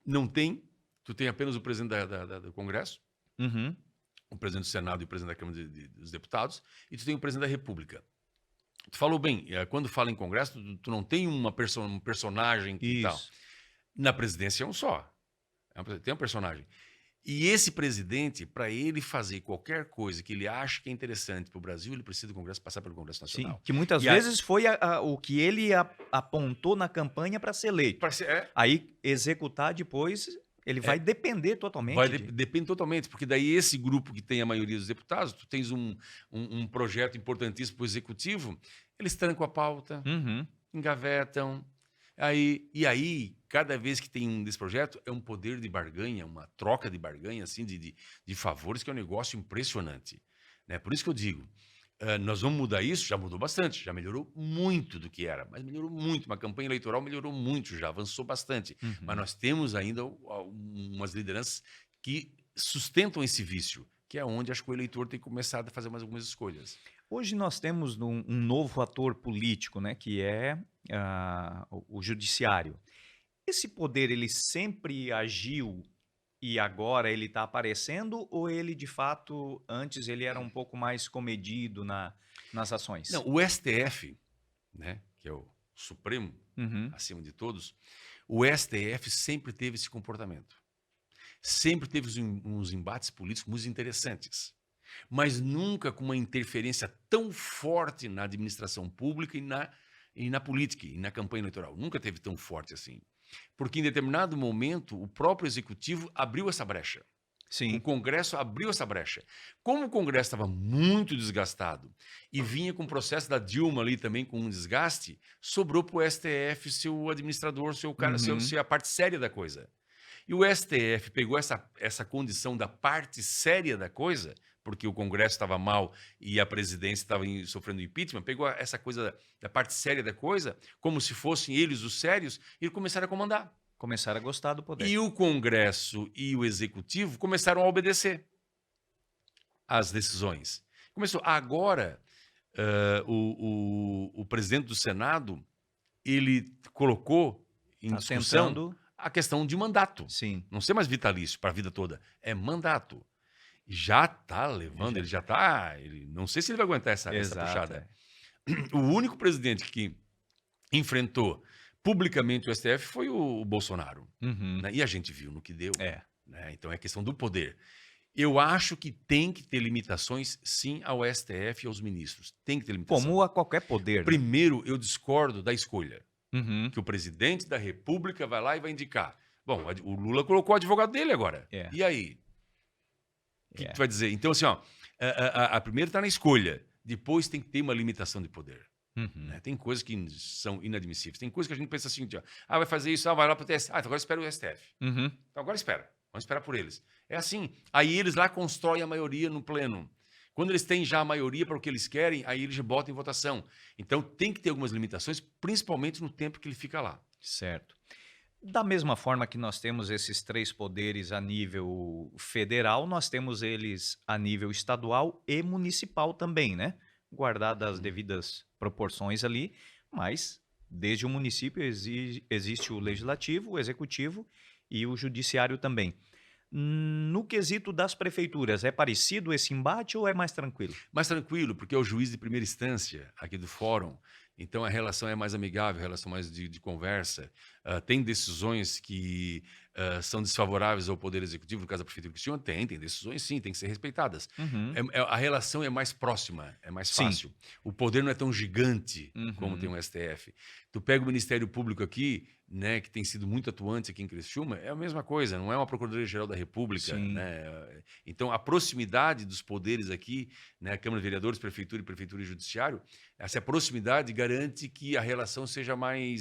Não tem. Tu tem apenas o presidente do Congresso, Uhum. o presidente do Senado e o presidente da Câmara dos Deputados, e tu tem o presidente da República. Tu falou bem, quando fala em Congresso, tu não tem um personagem que tal. Isso. Na presidência é um só. Tem um personagem. E esse presidente, para ele fazer qualquer coisa que ele acha que é interessante para o Brasil, ele precisa do Congresso, passar pelo Congresso Sim, Nacional. que muitas E aí, vezes foi o que ele apontou na campanha para ser eleito. Aí, executar depois, ele vai depender totalmente depende totalmente, porque daí esse grupo que tem a maioria dos deputados, tu tens um projeto importantíssimo para o executivo, eles trancam a pauta, Uhum. engavetam. E aí, cada vez que tem um desse projeto, é um poder de barganha, uma troca de barganha, assim, de favores, que é um negócio impressionante. Né? Por isso que eu digo, nós vamos mudar isso, já mudou bastante, já melhorou muito do que era, mas melhorou muito, uma campanha eleitoral melhorou muito, já avançou bastante. Uhum. Mas nós temos ainda umas lideranças que sustentam esse vício, que é onde acho que o eleitor tem começado a fazer mais algumas escolhas. Hoje nós temos um novo ator político, né, que é o judiciário. Esse poder, ele sempre agiu e agora ele está aparecendo, ou ele, de fato, antes ele era um pouco mais comedido nas ações? Não, o STF, né, que é o Supremo, Uhum. acima de todos, o STF sempre teve esse comportamento. sempre teve uns embates políticos muito interessantes, mas nunca com uma interferência tão forte na administração pública e na política, e na campanha eleitoral. Nunca teve tão forte assim. Porque em determinado momento o próprio executivo abriu essa brecha. O Sim. Congresso abriu essa brecha. Como o Congresso estava muito desgastado e vinha com o processo da Dilma ali também com um desgaste, sobrou para o STF seu administrador, seu cara, Uhum. ser a parte séria da coisa. E o STF pegou essa condição da parte séria da coisa, porque o Congresso estava mal e a presidência estava sofrendo impeachment, pegou essa coisa da parte séria da coisa, como se fossem eles os sérios, e começaram a comandar. Começaram a gostar do poder. E o Congresso e o Executivo começaram a obedecer às decisões. Começou. Agora, o presidente do Senado, ele colocou em Tá discussão tentando. a questão de mandato. Sim. Não ser mais vitalício para a vida toda, é mandato. Já está levando, ele já está. Não sei se ele vai aguentar essa Exato. puxada. O único presidente que enfrentou publicamente o STF foi o Bolsonaro. Uhum. Né? E a gente viu no que deu. É. Né? Então é questão do poder. Eu acho que tem que ter limitações, sim, ao STF e aos ministros. Tem que ter limitação. Como a qualquer poder. Né? Primeiro, eu discordo da escolha. Uhum. Que o presidente da República vai lá e vai indicar. Bom, o Lula colocou o advogado dele agora. É. E aí? O que É. tu vai dizer? Então, assim, ó, a primeira está na escolha. Depois tem que ter uma limitação de poder. Uhum. Né? Tem coisas que são inadmissíveis. Tem coisas que a gente pensa assim, ó, vai fazer isso, vai lá para o TSE. Então agora espera o STF. Uhum. Então agora espera. Vamos esperar por eles. É assim. Aí eles lá constroem a maioria no pleno. Quando eles têm já a maioria para o que eles querem, aí eles botam em votação. Então tem que ter algumas limitações, principalmente no tempo que ele fica lá. Certo. Da mesma forma que nós temos esses 3 poderes a nível federal, nós temos eles a nível estadual e municipal também, né? Guardadas as devidas proporções ali, mas desde o município existe o legislativo, o executivo e o judiciário também. No quesito das prefeituras, é parecido esse embate ou é mais tranquilo? Mais tranquilo, porque é o juiz de primeira instância aqui do fórum. Então a relação é mais amigável, a relação mais de conversa. Tem decisões que são desfavoráveis ao Poder Executivo, no caso da Prefeitura de Criciúma? Tem decisões sim, tem que ser respeitadas. Uhum. A relação é mais próxima, é mais Sim. fácil. O poder não é tão gigante como Uhum. tem o STF. Tu pega o Ministério Público aqui, né, que tem sido muito atuante aqui em Criciúma, é a mesma coisa, não é uma Procuradoria-Geral da República. Sim. Né? Então a proximidade dos poderes aqui, né, Câmara de Vereadores, Prefeitura e Judiciário, essa proximidade garante que a relação seja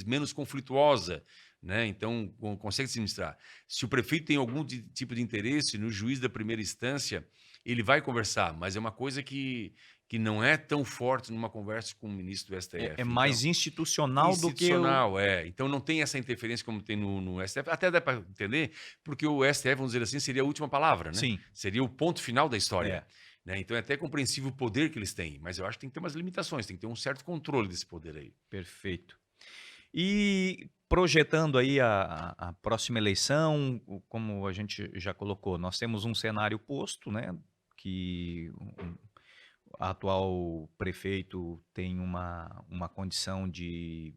menos conflituosa, né? Então consegue se administrar. Se o prefeito tem algum tipo de interesse no juiz da primeira instância, ele vai conversar, mas é uma coisa que não é tão forte numa conversa com o ministro do STF. É mais então, institucional do que o... institucional, Então não tem essa interferência como tem no STF. Até dá para entender, porque o STF, vamos dizer assim, seria a última palavra, né? Sim. Seria o ponto final da história. Né? Então é até compreensível o poder que eles têm, mas eu acho que tem que ter umas limitações, tem que ter um certo controle desse poder aí. Perfeito. E projetando aí a próxima eleição, como a gente já colocou, nós temos um cenário posto, né? Que o atual prefeito tem uma condição de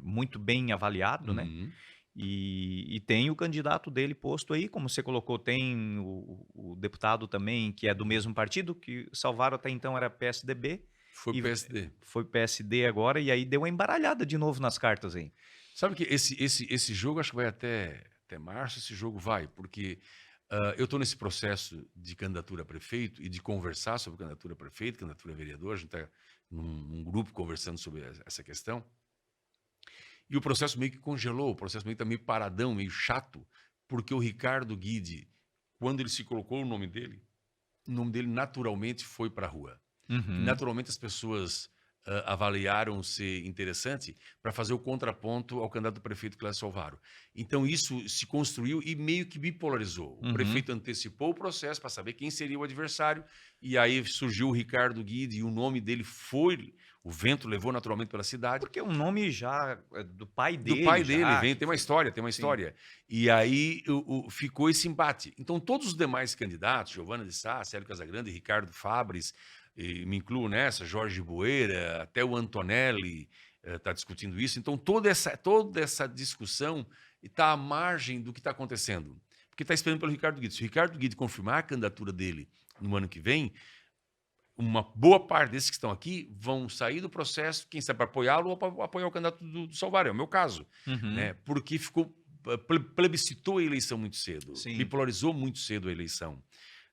muito bem avaliado, né? Uhum. E tem o candidato dele posto aí, como você colocou, tem o deputado também, que é do mesmo partido, que Salvaro até então era PSDB, Foi e o PSD. foi PSD agora, e aí deu uma embaralhada de novo nas cartas aí. Sabe que esse jogo acho que vai até março, esse jogo vai, porque eu estou nesse processo de candidatura a prefeito e de conversar sobre candidatura a prefeito, candidatura a vereador, a gente está num grupo conversando sobre essa questão. E o processo meio que congelou, o processo meio que está meio paradão, meio chato, porque o Ricardo Guide, quando ele se colocou o nome dele naturalmente foi para a rua. Uhum. E naturalmente as pessoas avaliaram ser interessante para fazer o contraponto ao candidato do prefeito Clécio Salvaro. Então isso se construiu e meio que bipolarizou. O prefeito antecipou o processo para saber quem seria o adversário, e aí surgiu o Ricardo Guide e o nome dele foi... O vento levou naturalmente pela cidade. Porque o nome já do pai dele. Do pai dele, já, tem uma história, E aí ficou esse embate. Então todos os demais candidatos, Giovana de Sá, Célio Casagrande, Ricardo Fabres, me incluo nessa, Jorge Bueira, até o Antonelli está discutindo isso. Então toda essa discussão está à margem do que está acontecendo. porque está esperando pelo Ricardo Guedes. Se o Ricardo Guedes confirmar a candidatura dele no ano que vem, uma boa parte desses que estão aqui vão sair do processo, quem sabe para apoiá-lo ou para apoiar o candidato do Salvário, é o meu caso, né? Porque plebiscitou a eleição muito cedo, Sim. bipolarizou muito cedo a eleição,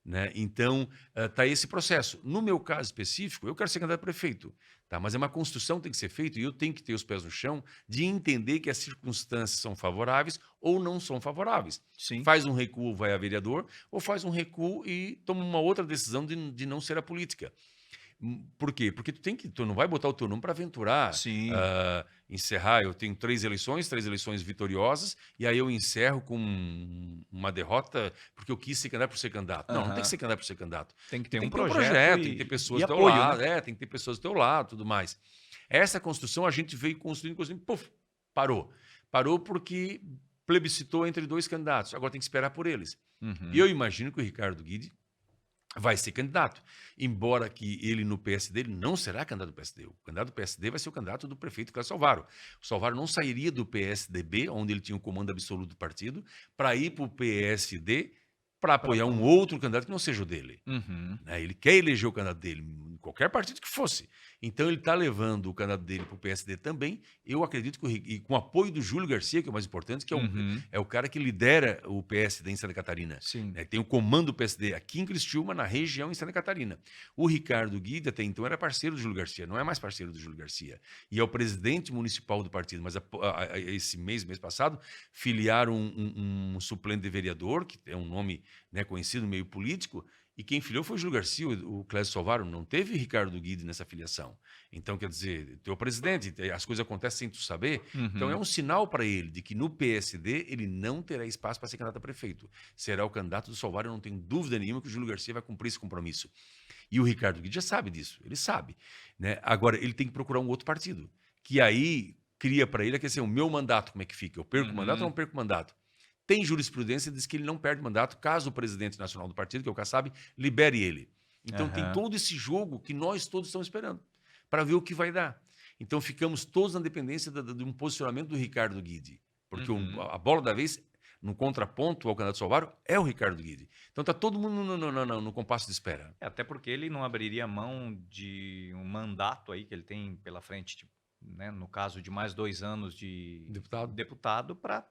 né? Então, está esse processo. No meu caso específico, eu quero ser candidato a prefeito, tá? Mas é uma construção que tem que ser feita e eu tenho que ter os pés no chão de entender que as circunstâncias são favoráveis ou não são favoráveis. Sim. Faz um recuo, vai a vereador, ou faz um recuo e toma uma outra decisão de não ser a política. Por quê? Porque tu não vai botar o teu nome para aventurar, Sim. encerrar. Eu tenho 3 eleições vitoriosas, e aí eu encerro com uma derrota porque eu quis ser candidato por ser candidato. Não tem que ser candidato por ser candidato. Tem que ter Tem um que ter um projeto projeto, e, tem que ter pessoas e do teu apoio, lado, né? tem que ter pessoas do teu lado, tudo mais. Essa construção a gente veio construindo, puf, parou. Parou porque plebiscitou entre 2 candidatos. Agora tem que esperar por eles. E eu imagino que o Ricardo Guedes vai ser candidato, embora que ele no PSD ele não será candidato do PSD. O candidato do PSD vai ser o candidato do prefeito Cláudio Salvaro. O Salvaro não sairia do PSDB, onde ele tinha o comando absoluto do partido, para ir para o PSD para apoiar um outro candidato que não seja o dele. Né? Ele quer eleger o candidato dele, em qualquer partido que fosse. Então ele está levando o candidato dele para o PSD também. Eu acredito que e com o apoio do Júlio Garcia, que é o mais importante, que é o cara que lidera o PSD em Santa Catarina. Sim. Né? Tem o comando do PSD aqui em Criciúma, na região em Santa Catarina. O Ricardo Guedes até então era parceiro do Júlio Garcia, não é mais parceiro do Júlio Garcia. E é o presidente municipal do partido. Mas esse mês passado, filiaram um suplente de vereador, que é um nome, né, conhecido no meio político, e quem filiou foi o Júlio Garcia, o Cláudio Salvaro, não teve Ricardo Guedes nessa filiação. Então, quer dizer, teu presidente, as coisas acontecem sem tu saber. Então, é um sinal para ele de que no PSD ele não terá espaço para ser candidato a prefeito. Será o candidato do Salvaro, eu não tenho dúvida nenhuma que o Júlio Garcia vai cumprir esse compromisso. E o Ricardo Guedes já sabe disso, ele sabe. Né? Agora, ele tem que procurar um outro partido, que aí cria para ele, quer dizer, o meu mandato, como é que fica? Eu perco o mandato ou não perco o mandato? Tem jurisprudência que diz que ele não perde mandato caso o presidente nacional do partido, que é o Kassab, libere ele. Então tem todo esse jogo que nós todos estamos esperando para ver o que vai dar. Então ficamos todos na dependência de um posicionamento do Ricardo Guedes, porque a bola da vez, no contraponto ao candidato Salvaro, é o Ricardo Guedes. Então está todo mundo no compasso de espera. Até porque ele não abriria mão de um mandato aí que ele tem pela frente, tipo, né, no caso de mais 2 anos de deputado para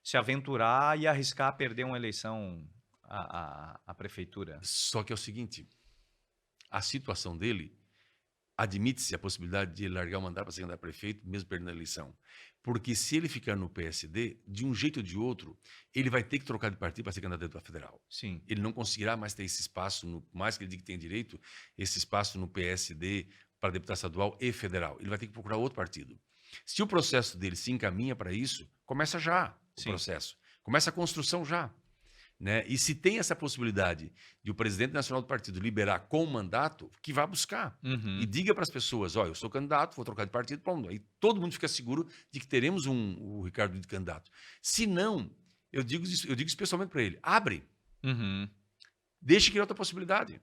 se aventurar e arriscar perder uma eleição à prefeitura. Só que é o seguinte, a situação dele admite-se a possibilidade de ele largar o mandato para ser candidato a prefeito, mesmo perdendo a eleição. Porque se ele ficar no PSD, de um jeito ou de outro, ele vai ter que trocar de partido para ser candidato a deputado federal. Sim. Ele não conseguirá mais ter esse espaço, mais que ele diga que tem direito, esse espaço no PSD para deputado estadual e federal. Ele vai ter que procurar outro partido. Se o processo dele se encaminha para isso, começa já o processo. Começa a construção já. Né? E se tem essa possibilidade de o presidente nacional do partido liberar com mandato, que vá buscar. E diga para as pessoas, eu sou candidato, vou trocar de partido, pronto. Aí todo mundo fica seguro de que teremos o Ricardo de candidato. Se não, eu digo especialmente para ele, abre. Deixe criar outra possibilidade.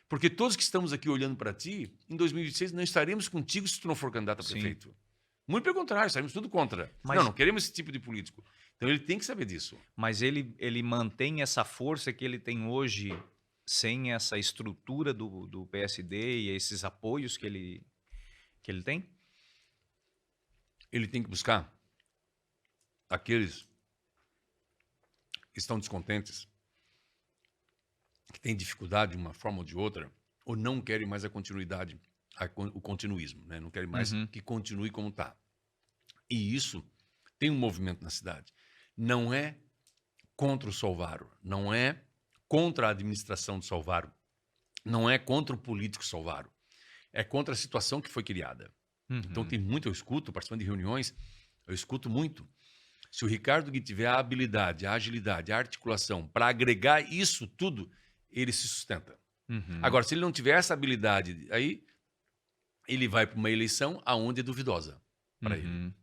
Porque todos que estamos aqui olhando para ti, em 2026 não estaremos contigo se tu não for candidato a prefeito. Muito pelo contrário, estaremos tudo contra. Não queremos esse tipo de político. Então ele tem que saber disso. Mas ele mantém essa força que ele tem hoje sem essa estrutura do PSD e esses apoios que ele tem? Ele tem que buscar aqueles que estão descontentes, que têm dificuldade de uma forma ou de outra, ou não querem mais a continuidade, o continuismo, né? Não querem mais que continue como está. E isso tem um movimento na cidade. Não é contra o Salvaro, não é contra a administração do Salvaro, não é contra o político Salvaro, é contra a situação que foi criada. Então tem muito, eu escuto, participando de reuniões, eu escuto muito. Se o Ricardo Guedes tiver a habilidade, a agilidade, a articulação para agregar isso tudo, ele se sustenta. Agora, se ele não tiver essa habilidade, aí ele vai para uma eleição aonde é duvidosa para ele.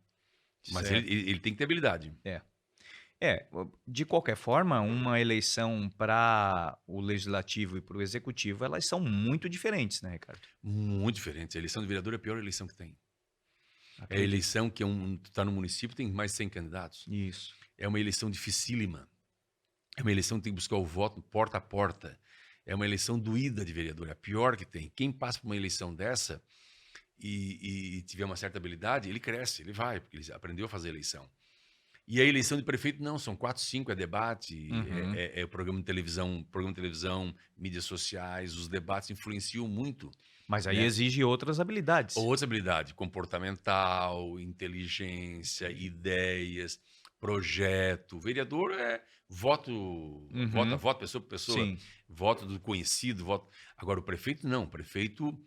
Mas ele tem que ter habilidade. De qualquer forma, uma eleição para o legislativo e para o executivo, elas são muito diferentes, né, Ricardo? Muito diferentes. A eleição de vereador é a pior eleição que tem. É a eleição que está no município, tem mais de 100 candidatos. Isso. É uma eleição dificílima. É uma eleição que tem que buscar o voto porta a porta. É uma eleição doída de vereador, é a pior que tem. Quem passa por uma eleição dessa e tiver uma certa habilidade, ele cresce, ele vai, porque ele aprendeu a fazer eleição. E a eleição de prefeito, não, são 4, 5, é debate, Uhum. é programa de televisão, mídias sociais, os debates influenciam muito, Mas aí né? exige outras habilidades. Outra habilidade, comportamental, inteligência, ideias, projeto. Vereador é voto, vota, Uhum. voto, pessoa por pessoa, Sim. voto do conhecido, voto. Agora, o prefeito não, o prefeito,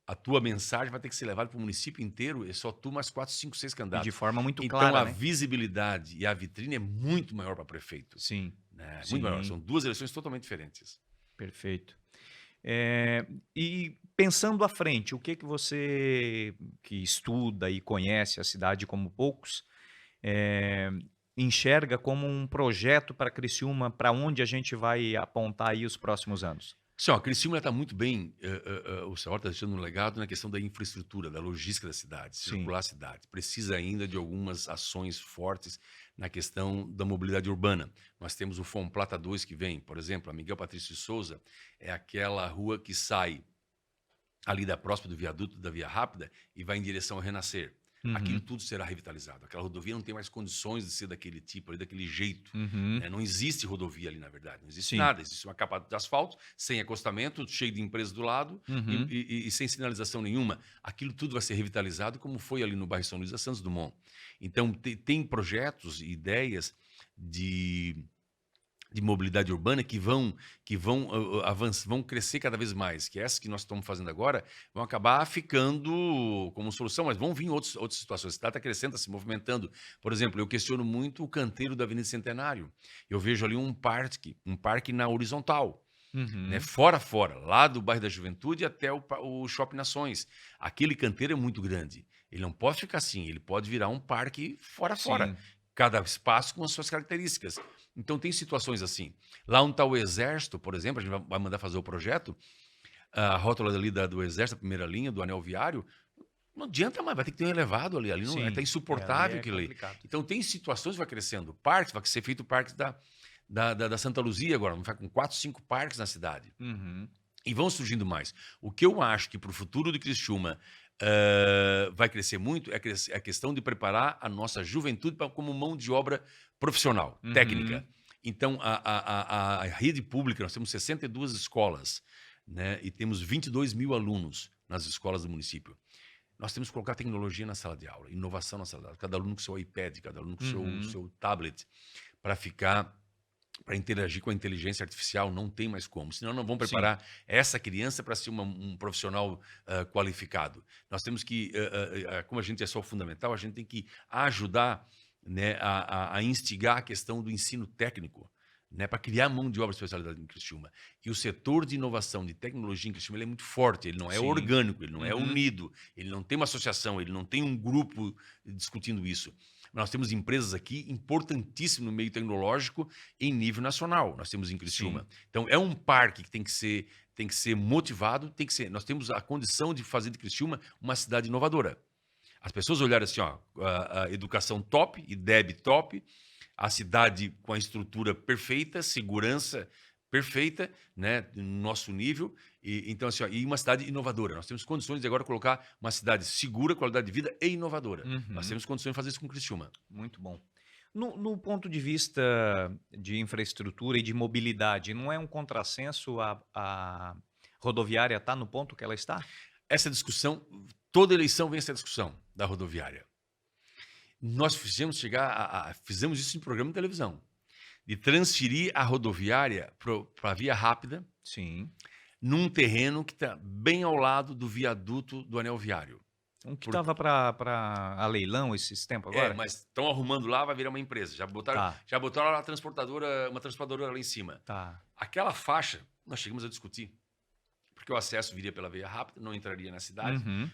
a tua mensagem vai ter que ser levada para o município inteiro, é só tu mais 4, 5, 6 E de candidatos. forma muito Então, clara, a né? visibilidade e a vitrine é muito maior para prefeito, Sim. né? Muito maior. Sim. São duas eleições totalmente diferentes. Perfeito. E pensando à frente, o que que você que estuda e conhece a cidade como poucos, eh, enxerga como um projeto para Criciúma, para onde a gente vai apontar aí os próximos anos? Assim, ó, Criciúma está muito bem, o Senhor está deixando um legado na questão da infraestrutura, da logística da cidade, Sim. circular a cidade. Precisa ainda de algumas ações fortes na questão da mobilidade urbana. Nós temos o Fomplata 2 que vem, por exemplo, a Miguel Patrício de Souza, é aquela rua que sai ali da próxima do viaduto da Via Rápida e vai em direção ao Renascer. Aquilo Uhum. tudo será revitalizado. Aquela rodovia não tem mais condições de ser daquele tipo, ali, daquele jeito. Uhum. Né? Não existe rodovia ali, na verdade. Não existe Sim. nada. Existe uma capa de asfalto, sem acostamento, cheio de empresas do lado Uhum. e sem sinalização nenhuma. Aquilo tudo vai ser revitalizado, como foi ali no bairro São Luís da Santos Dumont. Então, tem projetos e ideias de mobilidade urbana que vão avançar, vão crescer cada vez mais, que essas que nós estamos fazendo agora vão acabar ficando como solução, mas vão vir outras situações. A cidade está crescendo, está se movimentando. Por exemplo, eu questiono muito o canteiro da Avenida Centenário. Eu vejo ali um parque na horizontal, né, Uhum. fora, lá do bairro da Juventude até o Shopping Nações. Aquele canteiro é muito grande. Ele não pode ficar assim, ele pode virar um parque fora. Sim. Cada espaço com as suas características. Então, tem situações assim. Lá onde está o Exército, por exemplo, a gente vai mandar fazer o projeto, a rótula ali do Exército, a primeira linha, do anel viário, não adianta mais, vai ter que ter um elevado ali. Ali não está Sim. Ali insuportável é aquilo ali. complicado. Então, tem situações que vai crescendo. Parques, vai ser feito parques da Santa Luzia agora, vai com 4, 5 parques na cidade. Uhum. E vão surgindo mais. O que eu acho que para o futuro de Criciúma vai crescer muito é a questão de preparar a nossa juventude como mão de obra profissional, técnica. Uhum. Então, a rede pública, nós temos 62 escolas, né, e temos 22 mil alunos nas escolas do município. Nós temos que colocar tecnologia na sala de aula, inovação na sala de aula, cada aluno com seu iPad, cada aluno com Uhum. seu tablet, para interagir com a inteligência artificial, não tem mais como. Senão, não vão Sim. preparar essa criança para ser um profissional qualificado. Nós temos que, como a gente é só o fundamental, a gente tem que ajudar, né, a instigar a questão do ensino técnico, né, para criar mão de obra especializada em Criciúma. E o setor de inovação, de tecnologia em Criciúma, ele é muito forte, ele não é Sim. orgânico, ele não é Uhum. unido, ele não tem uma associação, ele não tem um grupo discutindo isso. Nós temos empresas aqui importantíssimas no meio tecnológico em nível nacional. Nós temos em Sim. Criciúma. Então, é um parque que tem que ser motivado, nós temos a condição de fazer de Criciúma uma cidade inovadora. As pessoas olharem assim, ó, a educação top, IDEB top, a cidade com a estrutura perfeita, segurança perfeita, né, no nosso nível, então assim, ó, e uma cidade inovadora. Nós temos condições de agora colocar uma cidade segura, qualidade de vida e inovadora. Nós Uhum. temos condições de fazer isso com Criciúma. Muito bom. No ponto de vista de infraestrutura e de mobilidade, não é um contrassenso a rodoviária estar no ponto que ela está? Essa discussão, toda eleição vem essa discussão da rodoviária. Nós fizemos isso em programa de televisão, de transferir a rodoviária para a via rápida, Sim. num terreno que está bem ao lado do viaduto do anel viário. Um que Por- estava para a leilão esses tempos agora? mas estão arrumando lá, vai virar uma empresa. Tá, Já botaram lá uma transportadora lá em cima. tá. Aquela faixa, nós chegamos a discutir, porque o acesso viria pela via rápida, não entraria na cidade. Uhum.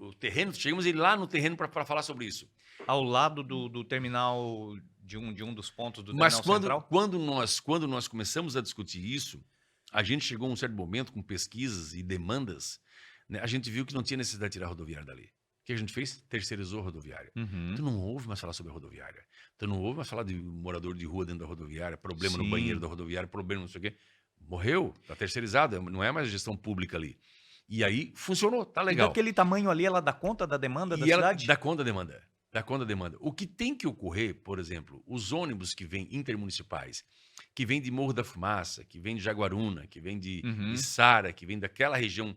O terreno, chegamos a ir lá no terreno para falar sobre isso. Ao lado do terminal, de um dos pontos do Mas terminal central? quando nós começamos a discutir isso, a gente chegou a um certo momento com pesquisas e demandas, né, a gente viu que não tinha necessidade de tirar a rodoviária dali. que a gente fez? Terceirizou a rodoviária. Uhum. Tu não ouve mais falar sobre a rodoviária. Tu não ouve mais falar de morador de rua dentro da rodoviária, problema no Sim. banheiro da rodoviária, problema não sei o quê. Morreu, tá terceirizado, não é mais gestão pública ali. E aí funcionou, tá E legal. daquele tamanho ali, ela dá conta da demanda da E ela cidade? dá conta da demanda. Dá conta da demanda. O que tem que ocorrer, por exemplo, os ônibus que vêm intermunicipais, que vêm de Morro da Fumaça, que vêm de Jaguaruna, que vêm de Uhum. Içara, que vêm daquela região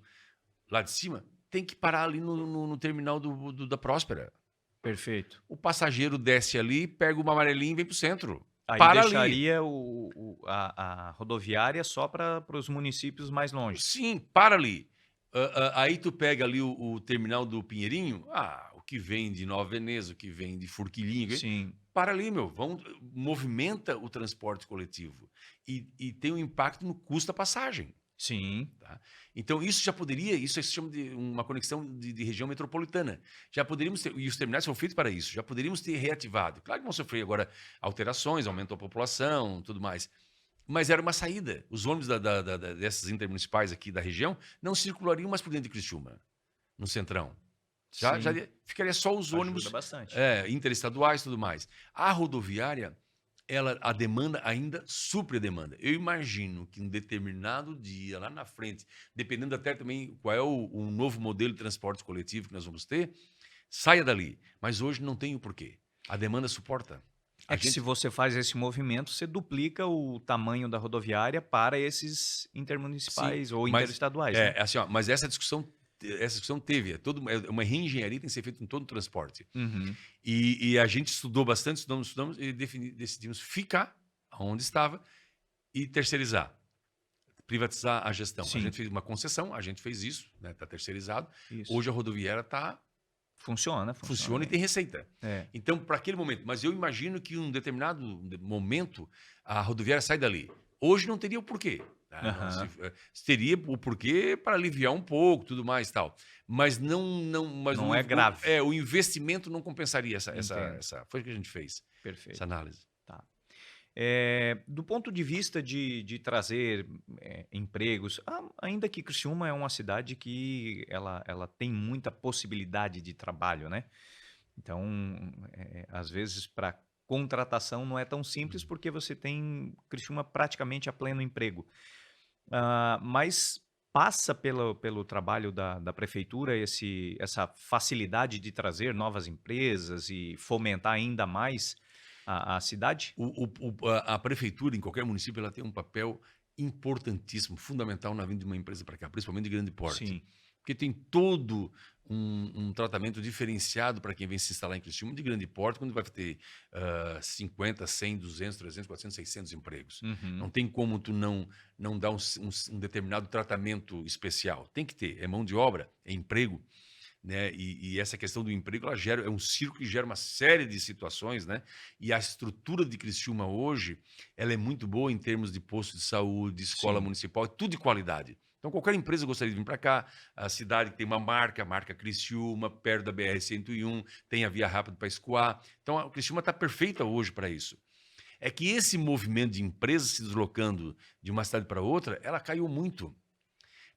lá de cima, tem que parar ali no terminal da Próspera. Perfeito. O passageiro desce ali, pega uma amarelinha e vem para o centro. Aí Para ali. deixaria a rodoviária só para os municípios mais longe. Sim, para ali. Aí tu pega ali o terminal do Pinheirinho, o que vem de Nova Veneza, o que vem de Forquilinha, Sim, para ali, meu. Movimenta o transporte coletivo e tem um impacto no custo da passagem. sim. Tá? Então, isso já poderia, isso se chama de uma conexão de região metropolitana. Já poderíamos ter, e os terminais são feitos para isso, já poderíamos ter reativado. Claro que vão sofrer agora alterações, aumentou a população, tudo mais. Mas era uma saída. Os ônibus dessas intermunicipais aqui da região não circulariam mais por dentro de Criciúma, no Centrão. Já ficaria só os ônibus Ajuda bastante. interestaduais e tudo mais. A rodoviária, a demanda ainda supre a demanda. Eu imagino que um determinado dia, lá na frente, dependendo até também qual é o novo modelo de transporte coletivo que nós vamos ter, saia dali. Mas hoje não tem o porquê. A demanda suporta. É que se você faz esse movimento, você duplica o tamanho da rodoviária para esses intermunicipais ou interestaduais, né? assim, mas essa discussão teve. É uma reengenharia que tem que ser feita em todo o transporte. Uhum. E a gente estudou bastante, estudamos e decidimos ficar onde estava e terceirizar, privatizar a gestão. Sim. A gente fez uma concessão, a gente fez isso, né? Está terceirizado. Isso. Hoje a rodoviária Funciona funciona e bem. tem receita. É. Então, para aquele momento, mas eu imagino que em um determinado momento a rodoviária sai dali. Hoje não teria o porquê. Tá? Aham. Teria o porquê para aliviar um pouco, tudo mais e tal. Mas Não é grave. O investimento não compensaria Entendo. foi o que a gente fez, Perfeito. essa análise. Tá. Do ponto de vista de trazer empregos, ainda que Criciúma é uma cidade que ela tem muita possibilidade de trabalho, né? Então, às vezes, para contratação não é tão simples porque você tem Criciúma praticamente a pleno emprego. Mas passa pelo trabalho da prefeitura essa facilidade de trazer novas empresas e fomentar ainda mais a cidade? A prefeitura, em qualquer município, ela tem um papel importantíssimo, fundamental na vinda de uma empresa para cá, principalmente de grande porte. Sim. Porque tem todo um tratamento diferenciado para quem vem se instalar em Criciúma de grande porte, quando vai ter 50, 100, 200, 300, 400, 600 empregos. Uhum. Não tem como tu não dar um determinado tratamento especial. Tem que ter. É mão de obra, é emprego. Né? E essa questão do emprego é um círculo que gera uma série de situações, né? E a estrutura de Criciúma hoje ela é muito boa em termos de posto de saúde, escola Sim. municipal, é tudo de qualidade. Então, qualquer empresa gostaria de vir para cá. A cidade tem uma marca Criciúma, perto da BR-101, tem a via rápida para escoar. Então, a Criciúma está perfeita hoje para isso. É que esse movimento de empresas se deslocando de uma cidade para outra, ela caiu muito.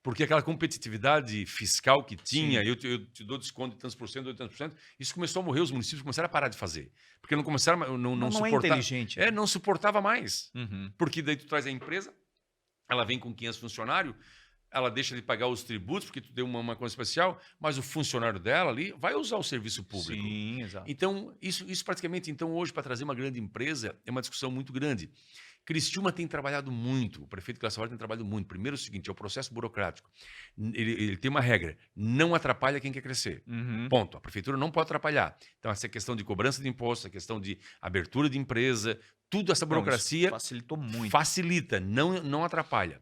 Porque aquela competitividade fiscal que tinha, eu te dou desconto de tantos por cento, de tantos por cento, isso começou a morrer, os municípios começaram a parar de fazer. Porque não começaram, não é suportava. inteligente. Não suportava mais. Uhum. Porque daí tu traz a empresa, ela vem com 500 funcionários, ela deixa de pagar os tributos, porque tu deu uma coisa especial, mas o funcionário dela ali vai usar o serviço público. Sim, exato. Então, isso praticamente, então, hoje, para trazer uma grande empresa, é uma discussão muito grande. Criciúma tem trabalhado muito, o prefeito Cláudio Salvador tem trabalhado muito. Primeiro é o seguinte, é o processo burocrático. Ele tem uma regra, não atrapalha quem quer crescer. Uhum. Ponto. A prefeitura não pode atrapalhar. Então, essa questão de cobrança de impostos, a questão de abertura de empresa, tudo essa burocracia facilitou muito. Facilita, não atrapalha.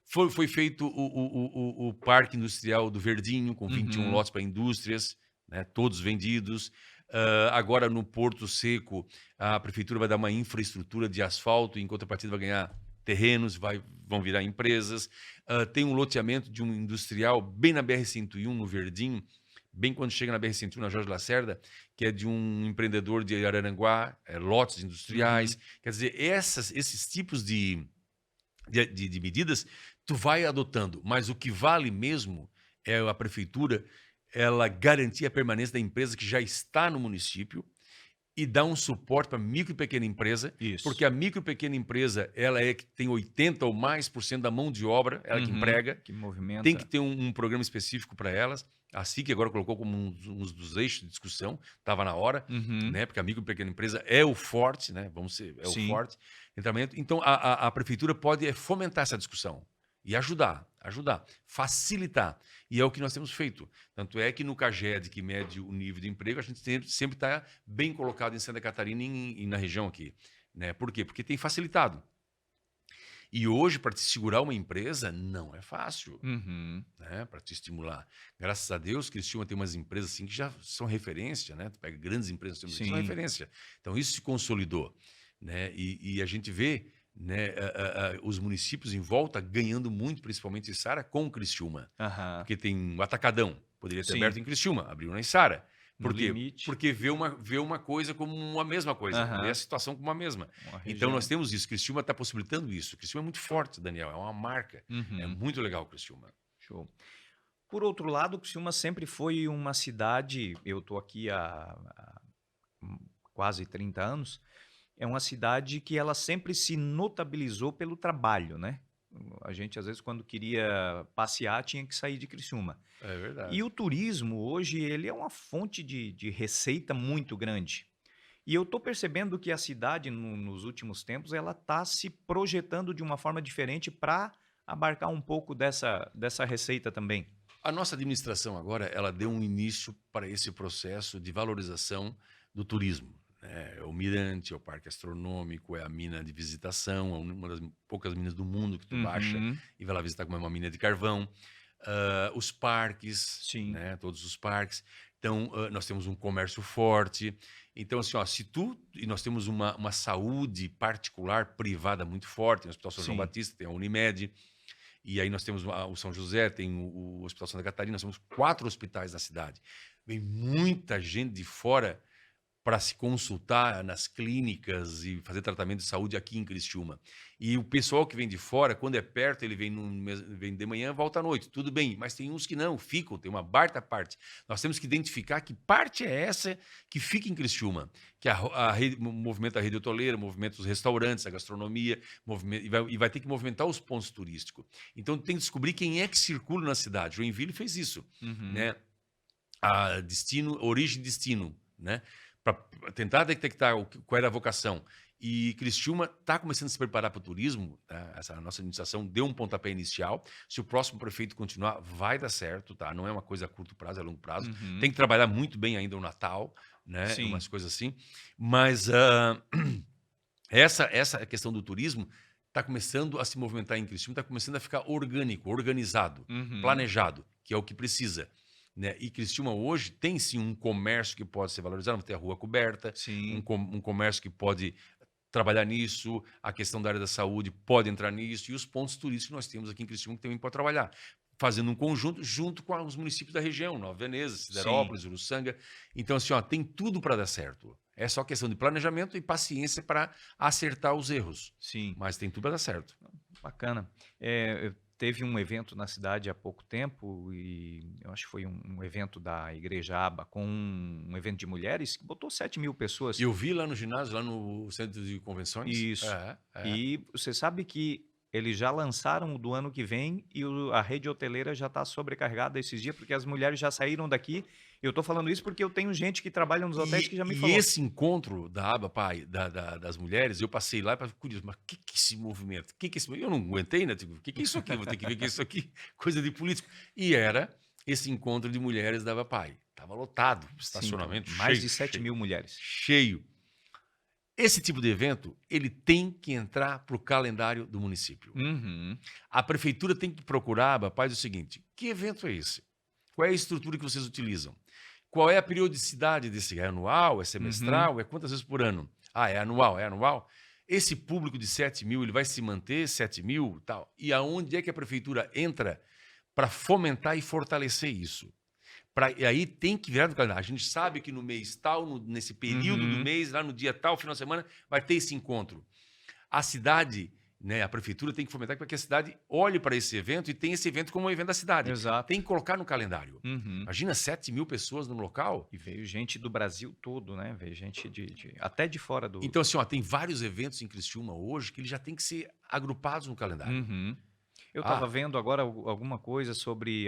Foi feito o Parque Industrial do Verdinho, com 21 lotes para indústrias, né, todos vendidos. Agora, no Porto Seco, a prefeitura vai dar uma infraestrutura de asfalto, em contrapartida vai ganhar terrenos, vão virar empresas. Tem um loteamento de um industrial bem na BR-101, no Verdinho, bem quando chega na BR-101, na Jorge Lacerda, que é de um empreendedor de Araranguá, lotes industriais. Quer dizer, esses tipos de medidas tu vai adotando, mas o que vale mesmo é a prefeitura ela garantir a permanência da empresa que já está no município e dar um suporte para a micro e pequena empresa, Isso. porque a micro e pequena empresa ela é que tem 80% ou mais da mão de obra, ela que emprega, Que movimenta. tem que ter um programa específico para elas. A SIC agora colocou como um dos eixos de discussão, estava na hora, né? Porque a micro e pequena empresa é o forte, né? É o forte. Então, a prefeitura pode fomentar essa discussão e ajudar, facilitar. E é o que nós temos feito. Tanto é que no CAGED, que mede o nível de emprego, a gente sempre está bem colocado em Santa Catarina e na região aqui. Né? Por quê? Porque tem facilitado. E hoje, para te segurar uma empresa, não é fácil, né? Para te estimular. Graças a Deus, Criciúma tem umas empresas assim que já são referência, né? Tu pega grandes empresas que são referência. Então, isso se consolidou. Né? E a gente vê, né, os municípios em volta ganhando muito, principalmente Içara, com Criciúma. Porque tem um atacadão. Poderia ter aberto em Criciúma, abriu na Içara. Por quê? Porque vê uma coisa como uma mesma coisa, vê a situação como uma mesma. Então, nós temos isso. Criciúma está possibilitando isso. Criciúma é muito forte, Daniel, é uma marca. É muito legal Criciúma. Show. Por outro lado, Criciúma sempre foi uma cidade, eu estou aqui há quase 30 anos, é uma cidade que ela sempre se notabilizou pelo trabalho, né? A gente, às vezes, quando queria passear, tinha que sair de Criciúma. É verdade. E o turismo, hoje, ele é uma fonte de receita muito grande. E eu estou percebendo que a cidade, nos últimos tempos, ela está se projetando de uma forma diferente para abarcar um pouco dessa receita também. A nossa administração agora, ela deu um início para esse processo de valorização do turismo. É o Mirante, é o Parque Astronômico, é a mina de visitação, é uma das poucas minas do mundo que tu baixa e vai lá visitar como é uma mina de carvão. Os parques, né, todos os parques. Então, nós temos um comércio forte. Então, assim, e nós temos uma saúde particular, privada muito forte. Tem o Hospital São João Batista, tem a Unimed. E aí nós temos o São José, tem o Hospital Santa Catarina. Nós temos 4 hospitais na cidade. Vem muita gente de fora para se consultar nas clínicas e fazer tratamento de saúde aqui em Criciúma. E o pessoal que vem de fora, quando é perto, ele vem de manhã, volta à noite. Tudo bem, mas tem uns que não, ficam, tem uma baita parte. Nós temos que identificar que parte é essa que fica em Criciúma, que movimenta a rede hoteleira, movimenta os restaurantes, a gastronomia, e vai ter que movimentar os pontos turísticos. Então tem que descobrir quem é que circula na cidade. Joinville fez isso, né? Origem e destino, né? Para tentar detectar qual era a vocação. E Criciúma está começando a se preparar para o turismo, tá? Essa nossa administração deu um pontapé inicial. Se o próximo prefeito continuar, vai dar certo, tá? Não é uma coisa a curto prazo, é a longo prazo. Tem que trabalhar muito bem ainda o Natal, né? Umas coisas assim. Mas essa questão do turismo está começando a se movimentar em Criciúma, está começando a ficar orgânico, organizado, planejado, que é o que precisa. Né? E Criciúma hoje tem sim um comércio que pode ser valorizado, tem a rua coberta, um comércio que pode trabalhar nisso, a questão da área da saúde pode entrar nisso, e os pontos turísticos que nós temos aqui em Criciúma que também pode trabalhar, fazendo um conjunto junto com os municípios da região, Nova Veneza, Siderópolis, Uruçanga. Então, assim, tem tudo para dar certo. É só questão de planejamento e paciência para acertar os erros. Mas tem tudo para dar certo. Bacana. Teve um evento na cidade há pouco tempo, e eu acho que foi um evento da Igreja Aba, com um evento de mulheres, que botou 7.000 pessoas. Eu vi lá no ginásio, lá no centro de convenções. Isso. E você sabe que eles já lançaram o do ano que vem e a rede hoteleira já está sobrecarregada esses dias, porque as mulheres já saíram daqui. Eu estou falando isso porque eu tenho gente que trabalha nos hotéis que já me falou. E esse encontro da Aba, pai, das mulheres, eu passei lá e falei, curioso, mas o que é esse movimento? Eu não aguentei, né? O que é isso aqui? Vou ter que ver o que é isso aqui. Coisa de político. E era esse encontro de mulheres da Aba Pai. Estava lotado, estacionamento cheio. Mais de 7.000 mulheres. Cheio. Esse tipo de evento, ele tem que entrar para o calendário do município. A prefeitura tem que procurar, rapaz, o seguinte, que evento é esse? Qual é a estrutura que vocês utilizam? Qual é a periodicidade desse? É anual? É semestral? É quantas vezes por ano? É anual, é anual. Esse público de 7.000, ele vai se manter 7.000 e tal? E aonde é que a prefeitura entra para fomentar e fortalecer isso? E aí tem que virar no calendário. A gente sabe que no mês tal, nesse período do mês, lá no dia tal, final de semana, vai ter esse encontro. A cidade, né? A prefeitura tem que fomentar para que a cidade olhe para esse evento e tenha esse evento como um evento da cidade. Exato. Tem que colocar no calendário. Uhum. Imagina 7.000 pessoas no local. E veio gente do Brasil todo, né? Veio gente até de fora do... Então, assim, ó, tem vários eventos em Criciúma hoje que eles já têm que ser agrupados no calendário. Uhum. Eu Ah. estava vendo agora alguma coisa sobre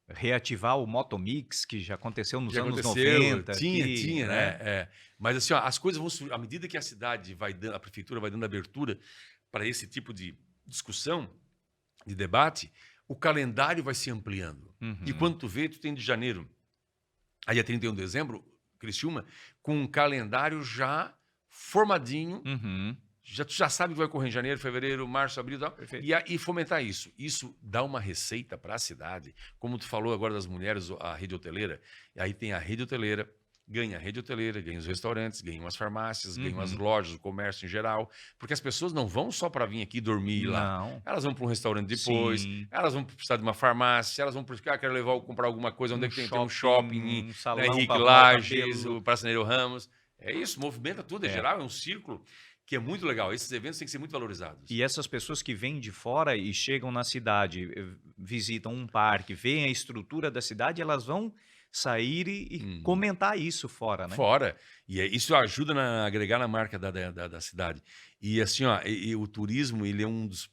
reativar o Motomix, que já aconteceu nos Já anos aconteceu, 90. tinha, né? É. Mas assim, ó, as coisas vão à medida que a cidade vai dando, a prefeitura vai dando abertura para esse tipo de discussão, de debate, o calendário vai se ampliando. E Uhum. quando tu vê, tu tem de janeiro, aí é 31 de dezembro, Criciúma, com um calendário já formadinho, Uhum. tu já sabe o que vai ocorrer em janeiro, fevereiro, março, abril e tal. Perfeito. E fomentar isso. Isso dá uma receita para a cidade. Como tu falou agora das mulheres, a rede hoteleira. E aí tem a rede hoteleira, ganha a rede hoteleira, ganha os restaurantes, ganham as farmácias, ganham as lojas, o comércio em geral. Porque as pessoas não vão só para vir aqui dormir lá. Não. Elas vão para um restaurante depois, Sim. elas vão precisar de uma farmácia, elas vão precisar, quero comprar alguma coisa, onde é que tem um shopping, shopping, um salão né, Henrique pra arrumar o Lages, cabelo. o Praça Nereu Ramos. É isso, movimenta tudo, é É. geral, é um círculo que é muito legal. Esses eventos têm que ser muito valorizados. E essas pessoas que vêm de fora e chegam na cidade, visitam um parque, veem a estrutura da cidade, elas vão sair e comentar isso fora, né? Fora. E isso ajuda a agregar na marca da cidade. E assim, ó, o turismo, ele é um dos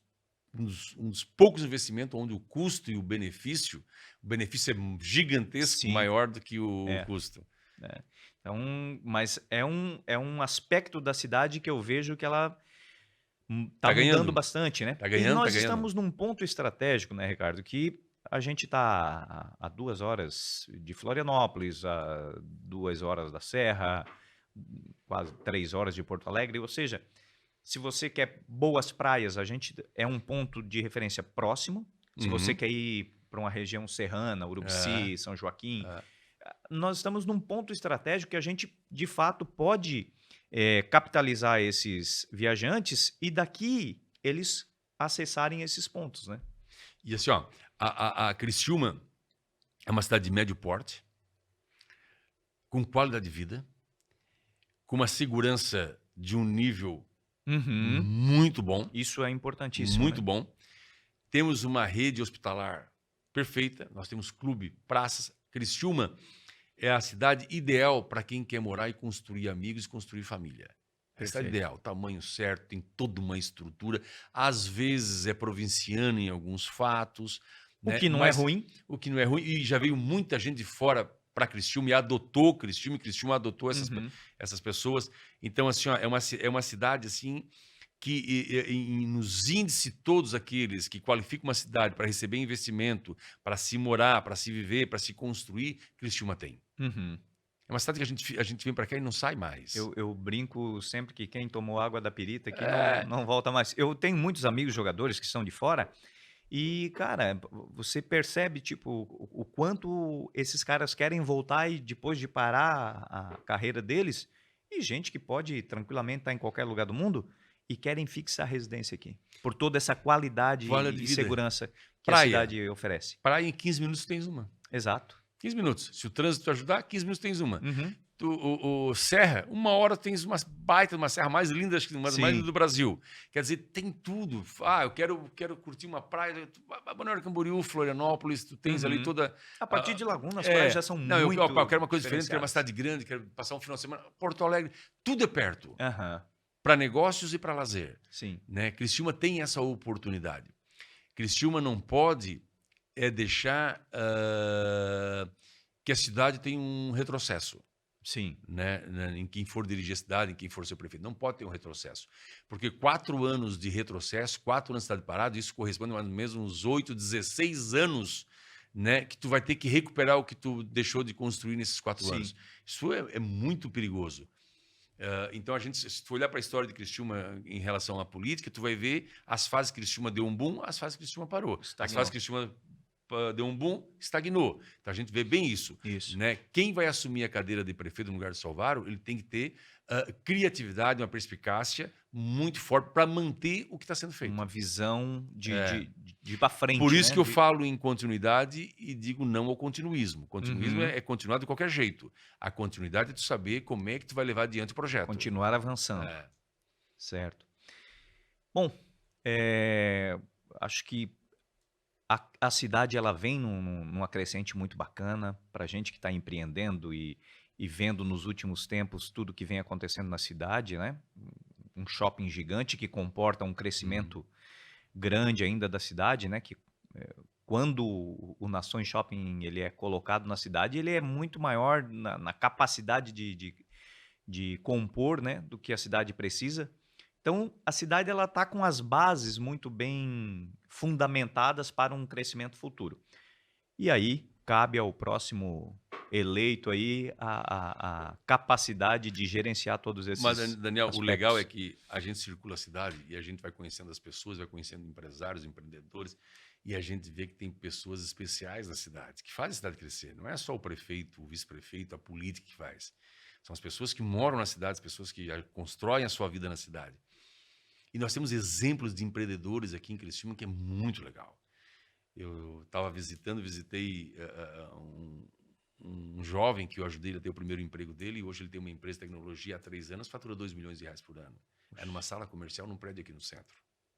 poucos investimentos onde o custo e o benefício é gigantesco, Sim. maior do que o custo. Então, mas é um aspecto da cidade que eu vejo que ela está mudando ganhando bastante, né? Tá ganhando, e nós tá ganhando. estamos num ponto estratégico, né, Ricardo, que a gente está a 2 horas de Florianópolis, a 2 horas da Serra, quase 3 horas de Porto Alegre, ou seja, se você quer boas praias, a gente é um ponto de referência próximo. Se você quer ir para uma região serrana, Urubici, São Joaquim, nós estamos num ponto estratégico que a gente, de fato, pode capitalizar esses viajantes e daqui eles acessarem esses pontos, né? E assim, ó, a Criciúma é uma cidade de médio porte, com qualidade de vida, com uma segurança de um nível muito bom. Isso é importantíssimo. Muito né? bom. Temos uma rede hospitalar perfeita. Nós temos clube, praças. Criciúma é a cidade ideal para quem quer morar e construir amigos e construir família. É a cidade ideal, tamanho certo, tem toda uma estrutura. Às vezes é provinciana em alguns fatos. O que não é ruim. O que não é ruim. E já veio muita gente de fora para Criciúma e adotou Criciúma, e Criciúma adotou essas pessoas. Então, assim, ó, é uma cidade assim que nos índices todos aqueles que qualificam uma cidade para receber investimento, para se morar, para se viver, para se construir, Criciúma tem. É uma cidade que a gente vem para cá e não sai mais. Eu brinco sempre que quem tomou água da pirita aqui não volta mais. Eu tenho muitos amigos jogadores que são de fora e, cara, você percebe tipo o quanto esses caras querem voltar e depois de parar a carreira deles, e gente que pode tranquilamente estar em qualquer lugar do mundo e querem fixar residência aqui, por toda essa qualidade e segurança que a cidade oferece. Praia em 15 minutos tens uma. Exato. 15 minutos. Se o trânsito ajudar, 15 minutos tens uma. O Serra, 1 hora tens uma baita, uma serra mais linda, acho que uma das mais lindas do Brasil. Quer dizer, tem tudo. Eu quero curtir uma praia. Balneário Camboriú, Florianópolis, tu tens ali toda... A partir de Laguna, as praias já são muito eu quero uma coisa diferente, quero uma cidade grande, quero passar um final de semana. Porto Alegre, tudo é perto. Para negócios e para lazer. Sim. Né? Criciúma tem essa oportunidade. Criciúma não pode deixar que a cidade tenha um retrocesso. Sim. Né? Em quem for dirigir a cidade, em quem for seu prefeito. Não pode ter um retrocesso. Porque 4 anos de retrocesso, 4 anos de cidade parada, isso corresponde a mais ou menos uns 8, 16 anos, né, que tu vai ter que recuperar o que tu deixou de construir nesses 4 anos. Isso é muito perigoso. Então, se tu olhar para a história de Criciúma em relação à política, tu vai ver as fases que Criciúma deu um boom, as fases que Criciúma parou. Estagnou. As fases que Criciúma deu um boom, estagnou. Então, a gente vê bem isso. Né? Quem vai assumir a cadeira de prefeito no lugar de Salvaro, ele tem que ter criatividade, uma perspicácia muito forte para manter o que está sendo feito. Uma visão de ir para frente. Por isso que eu falo em continuidade e digo não ao continuismo. Continuismo é continuar de qualquer jeito. A continuidade é tu saber como é que tu vai levar adiante o projeto. Continuar avançando. Certo. Bom, eh, acho que a cidade ela vem numa crescente muito bacana para gente que está empreendendo e vendo nos últimos tempos tudo que vem acontecendo na cidade, né? Um shopping gigante que comporta um Uhum. crescimento grande ainda da cidade, né? Que quando o Nações Shopping ele é colocado na cidade, ele é muito maior na capacidade de compor, né? Do que a cidade precisa. Então, a cidade ela está com as bases muito bem fundamentadas para um crescimento futuro. E aí, cabe ao próximo eleito aí a capacidade de gerenciar todos Mas, esses Daniel, o legal é aspectos. que a gente circula a cidade e a gente vai conhecendo as pessoas, vai conhecendo empresários, empreendedores, e a gente vê que tem pessoas especiais na cidade, que fazem a cidade crescer. Não é só o prefeito, o vice-prefeito, a política que faz. São as pessoas que moram na cidade, as pessoas que constroem a sua vida na cidade. E nós temos exemplos de empreendedores aqui em Criciúma que é muito legal. Eu estava visitei um jovem que eu ajudei a ter o primeiro emprego dele e hoje ele tem uma empresa de tecnologia há 3 anos, fatura R$ 2 milhões por ano. É numa sala comercial, num prédio aqui no centro.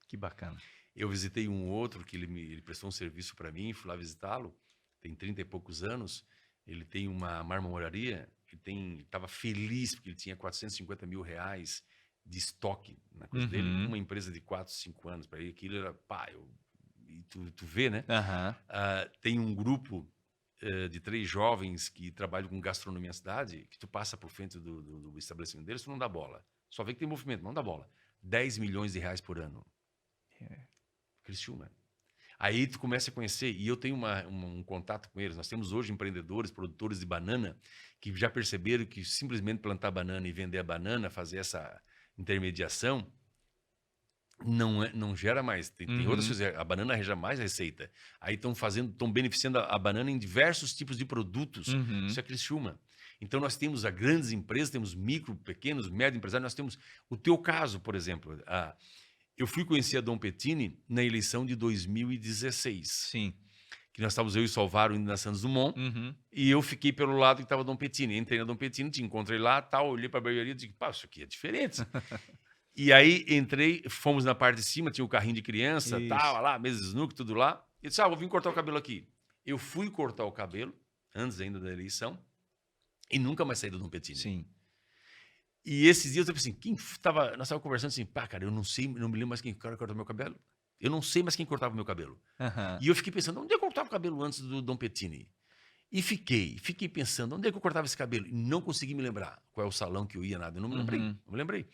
Que bacana. Eu visitei um outro que ele prestou um serviço para mim, fui lá visitá-lo, tem 30 e poucos anos, ele tem uma marmoraria, estava feliz porque ele tinha R$ 450 mil de estoque na coisa dele, Uhum. uma empresa de 4, 5 anos, para ele aquilo era, pá, e tu vê, né? Aham. Tem um grupo de 3 jovens que trabalham com gastronomia na cidade, que tu passa por frente do estabelecimento deles, tu não dá bola. Só vê que tem movimento, não dá bola. R$ 10 milhões por ano. É. Criciúma. Aí tu começa a conhecer, e eu tenho um contato com eles. Nós temos hoje empreendedores, produtores de banana, que já perceberam que simplesmente plantar banana e vender a banana, fazer essa intermediação, não gera mais. Tem outras Uhum. coisas. A banana gera mais receita. Aí estão beneficiando a banana em diversos tipos de produtos. Isso Uhum. é Criciúma. Então nós temos as grandes empresas, temos micro, pequenos, médio empresários, nós temos o teu caso, por exemplo. Eu fui conhecer a Dom Pettini na eleição de 2016, Sim. que nós estávamos eu e o Salvaro indo na Santos Dumont, Uhum. e eu fiquei pelo lado que estava Dom Pettini. Entrei na Dom Pettini, te encontrei lá, tal, olhei para a barbearia e disse, pá, isso aqui é diferente. E aí entrei, fomos na parte de cima, tinha o carrinho de criança, Isso. tal, lá, mesa de snooker, tudo lá. E disse, vou vir cortar o cabelo aqui. Eu fui cortar o cabelo, antes ainda da eleição, e nunca mais saí do Dom Pettini. Sim. E esses dias eu pensei, nós estávamos conversando assim, pá, cara, eu não sei, não me lembro mais quem cortou meu cabelo. Eu não sei mais quem cortava meu cabelo. Aham. E eu fiquei pensando, onde é que eu cortava o cabelo antes do Dom Pettini? E fiquei pensando, onde é que eu cortava esse cabelo? E não consegui me lembrar qual é o salão que eu ia, nada. Eu não me lembrei, Uhum. não me lembrei.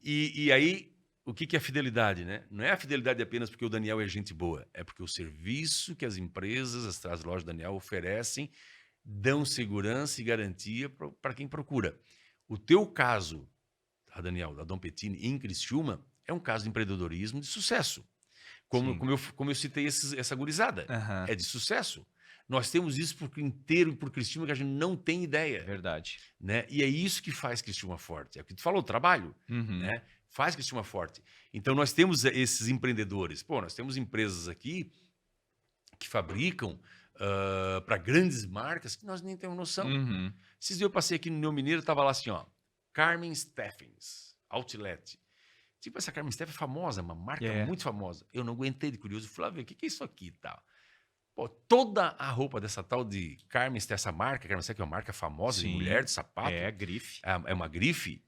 E aí, o que é a fidelidade, né? Não é a fidelidade apenas porque o Daniel é gente boa, é porque o serviço que as empresas, as lojas do Daniel oferecem, dão segurança e garantia para quem procura. O teu caso, tá, Daniel, da Dom Pettini em Criciúma, é um caso de empreendedorismo de sucesso. Sim. Como eu citei essa gurizada, Aham. é de sucesso. Nós temos isso por inteiro por Criciúma que a gente não tem ideia, Verdade. né? E é isso que faz Criciúma forte. É o que tu falou, trabalho, Uhum. né? Faz Criciúma forte. Então nós temos esses empreendedores. Pô, nós temos empresas aqui que fabricam para grandes marcas que nós nem temos noção. Uhum. Esses dias eu passei aqui no Neo Mineiro, tava lá assim, ó, Carmen Steffens, Outlet. Tipo, essa Carmen Steffens é famosa, uma marca É. muito famosa. Eu não aguentei de curioso, fui lá ver o que é isso aqui e tal. Pô, toda a roupa dessa tal de Carmen, essa marca, Carmen Steffens, que é uma marca famosa de mulher, Sim. de sapato, É, grife. é uma grife,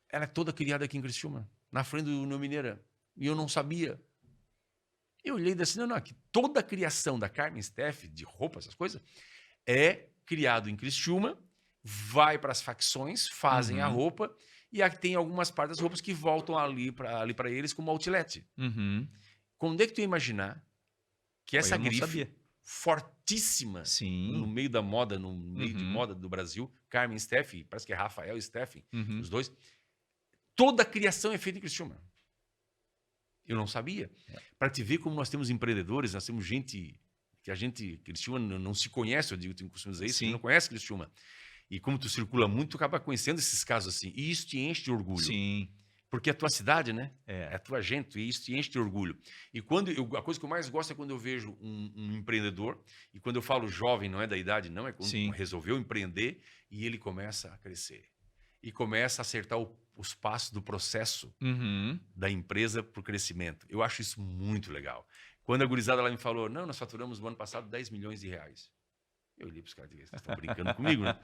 ela é toda criada aqui em Criciúma, na frente do Neo Mineira. E eu não sabia. Eu olhei assim, não, aqui toda a criação da Carmen Steffens, de roupa, essas coisas, é criado em Criciúma, vai para as facções, fazem a Uhum. roupa, e aqui tem algumas partes das roupas que voltam ali para eles como outlet. Uhum. Quando é que tu ia imaginar que Pô, essa eu não grife, sabia. fortíssima no Sim. meio da moda, no meio de Uhum. moda do Brasil, Carmen Steffens, parece que é Rafael Steffens, Uhum. os dois, toda a criação é feita em Criciúma. Eu não sabia. Para te ver como nós temos empreendedores, nós temos gente que Criciúma não se conhece, eu digo, tenho costume dizer isso, a gente não Sim. conhece Criciúma. E como tu circula muito, tu acaba conhecendo esses casos assim. E isso te enche de orgulho. Sim. Porque é a tua cidade, né? É É. a tua gente, e isso te enche de orgulho. E a coisa que eu mais gosto é quando eu vejo um empreendedor, e quando eu falo jovem, não é da idade, não, é quando Sim. resolveu empreender e ele começa a crescer. E começa a acertar os passos do processo Uhum. da empresa para o crescimento. Eu acho isso muito legal. Quando a gurizada lá me falou, não, nós faturamos no ano passado 10 milhões de reais. Eu olhei para os caras e disse, vocês estão brincando comigo, né?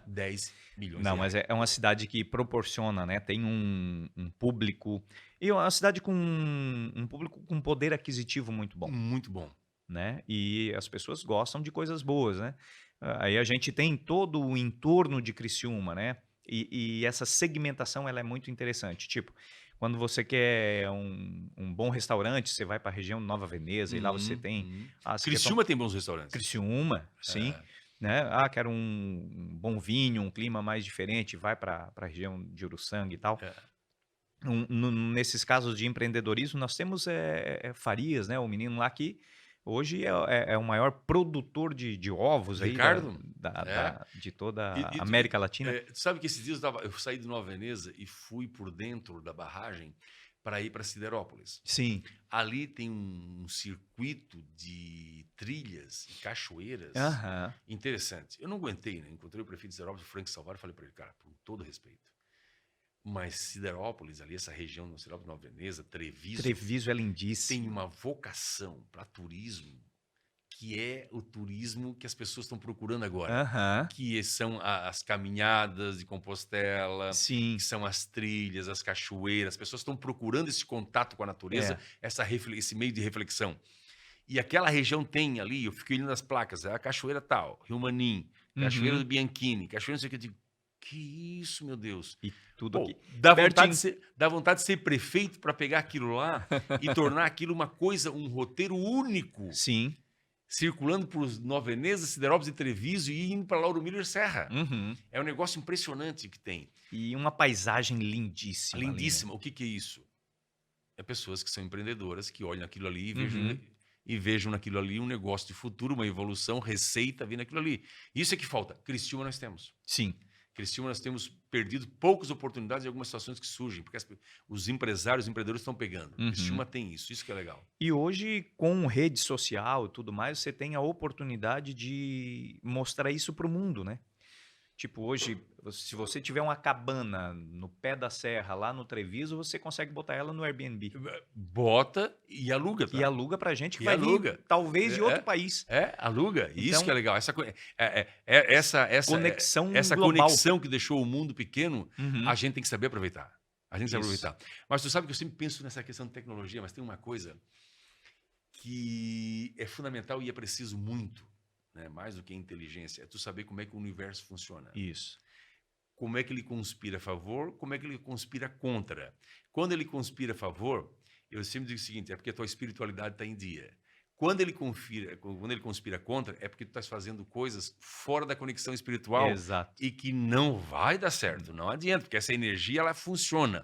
10 milhões de Não, mas reais. é uma cidade que proporciona, né? Tem um público. E é uma cidade com um público com poder aquisitivo muito bom, Muito bom. né? E as pessoas gostam de coisas boas, né? Aí a gente tem todo o entorno de Criciúma, né? E essa segmentação ela é muito interessante. Tipo, quando você quer um bom restaurante, você vai para a região de Nova Veneza e lá você tem. Você quer Criciúma tem bons restaurantes. Criciúma, sim. É, Né? Quero um bom vinho, um clima mais diferente, vai para a região de Uruçanga e tal. é. Nesses casos de empreendedorismo, nós temos Farias, né? O menino lá que hoje é o maior produtor de ovos aí Ricardo? É. de toda E, a e tu, América Latina. tu sabe que esses dias eu saí de Nova Veneza e fui por dentro da barragem para ir para Siderópolis. Sim. Ali tem um circuito de trilhas e cachoeiras Aham. interessante. Eu não aguentei, né? Encontrei o prefeito de Siderópolis, o Frank Salvador, e falei para ele, cara, com todo respeito, mas Siderópolis, ali, essa região, Siderópolis, Nova Veneza, Treviso é lindíssimo. tem uma vocação para turismo que é o turismo que as pessoas estão procurando agora. Aham. Que são as caminhadas de Compostela, Sim. que são as trilhas, as cachoeiras. As pessoas estão procurando esse contato com a natureza, esse meio de reflexão. E aquela região tem ali, eu fiquei olhando as placas, a cachoeira tal, Rio Manim, cachoeira Uhum. do Bianchini, cachoeira não sei o que, eu digo, que isso, meu Deus. E tudo Pô, aqui. dá vontade de ser prefeito para pegar aquilo lá e tornar aquilo uma coisa, um roteiro único, Sim. circulando por Nova Veneza, Siderópolis e Treviso e indo para Lauro Miller Serra. Uhum. É um negócio impressionante que tem. E uma paisagem lindíssima. ali, né? Lindíssima. O que é isso? É pessoas que são empreendedoras, que olham aquilo ali Uhum. e vejam naquilo ali um negócio de futuro, uma evolução, receita, vendo aquilo ali. Isso é que falta. Criciúma nós temos. Sim. Criciúma nós temos perdido poucas oportunidades em algumas situações que surgem, porque os empresários, os empreendedores estão pegando. Uhum. Criciúma tem isso que é legal. E hoje, com rede social e tudo mais, você tem a oportunidade de mostrar isso para o mundo, né? Tipo, hoje, se você tiver uma cabana no pé da serra, lá no Treviso, você consegue botar ela no Airbnb. Bota e aluga, tá? E aluga pra gente que E vai aluga. vir, talvez, de outro país. Aluga. Isso Então, que é legal. Essa conexão essa global. conexão que deixou o mundo pequeno, Uhum. a gente tem que saber aproveitar. A gente tem que Isso. aproveitar. Mas tu sabe que eu sempre penso nessa questão de tecnologia, mas tem uma coisa que é fundamental e é preciso muito, né? Mais do que inteligência, é tu saber como é que o universo funciona. Isso. Como é que ele conspira a favor, como é que ele conspira contra. Quando ele conspira a favor, eu sempre digo o seguinte, é porque a tua espiritualidade está em dia. Quando ele conspira contra, é porque tu estás fazendo coisas fora da conexão espiritual. Exato. E que não vai dar certo, não adianta, porque essa energia ela funciona.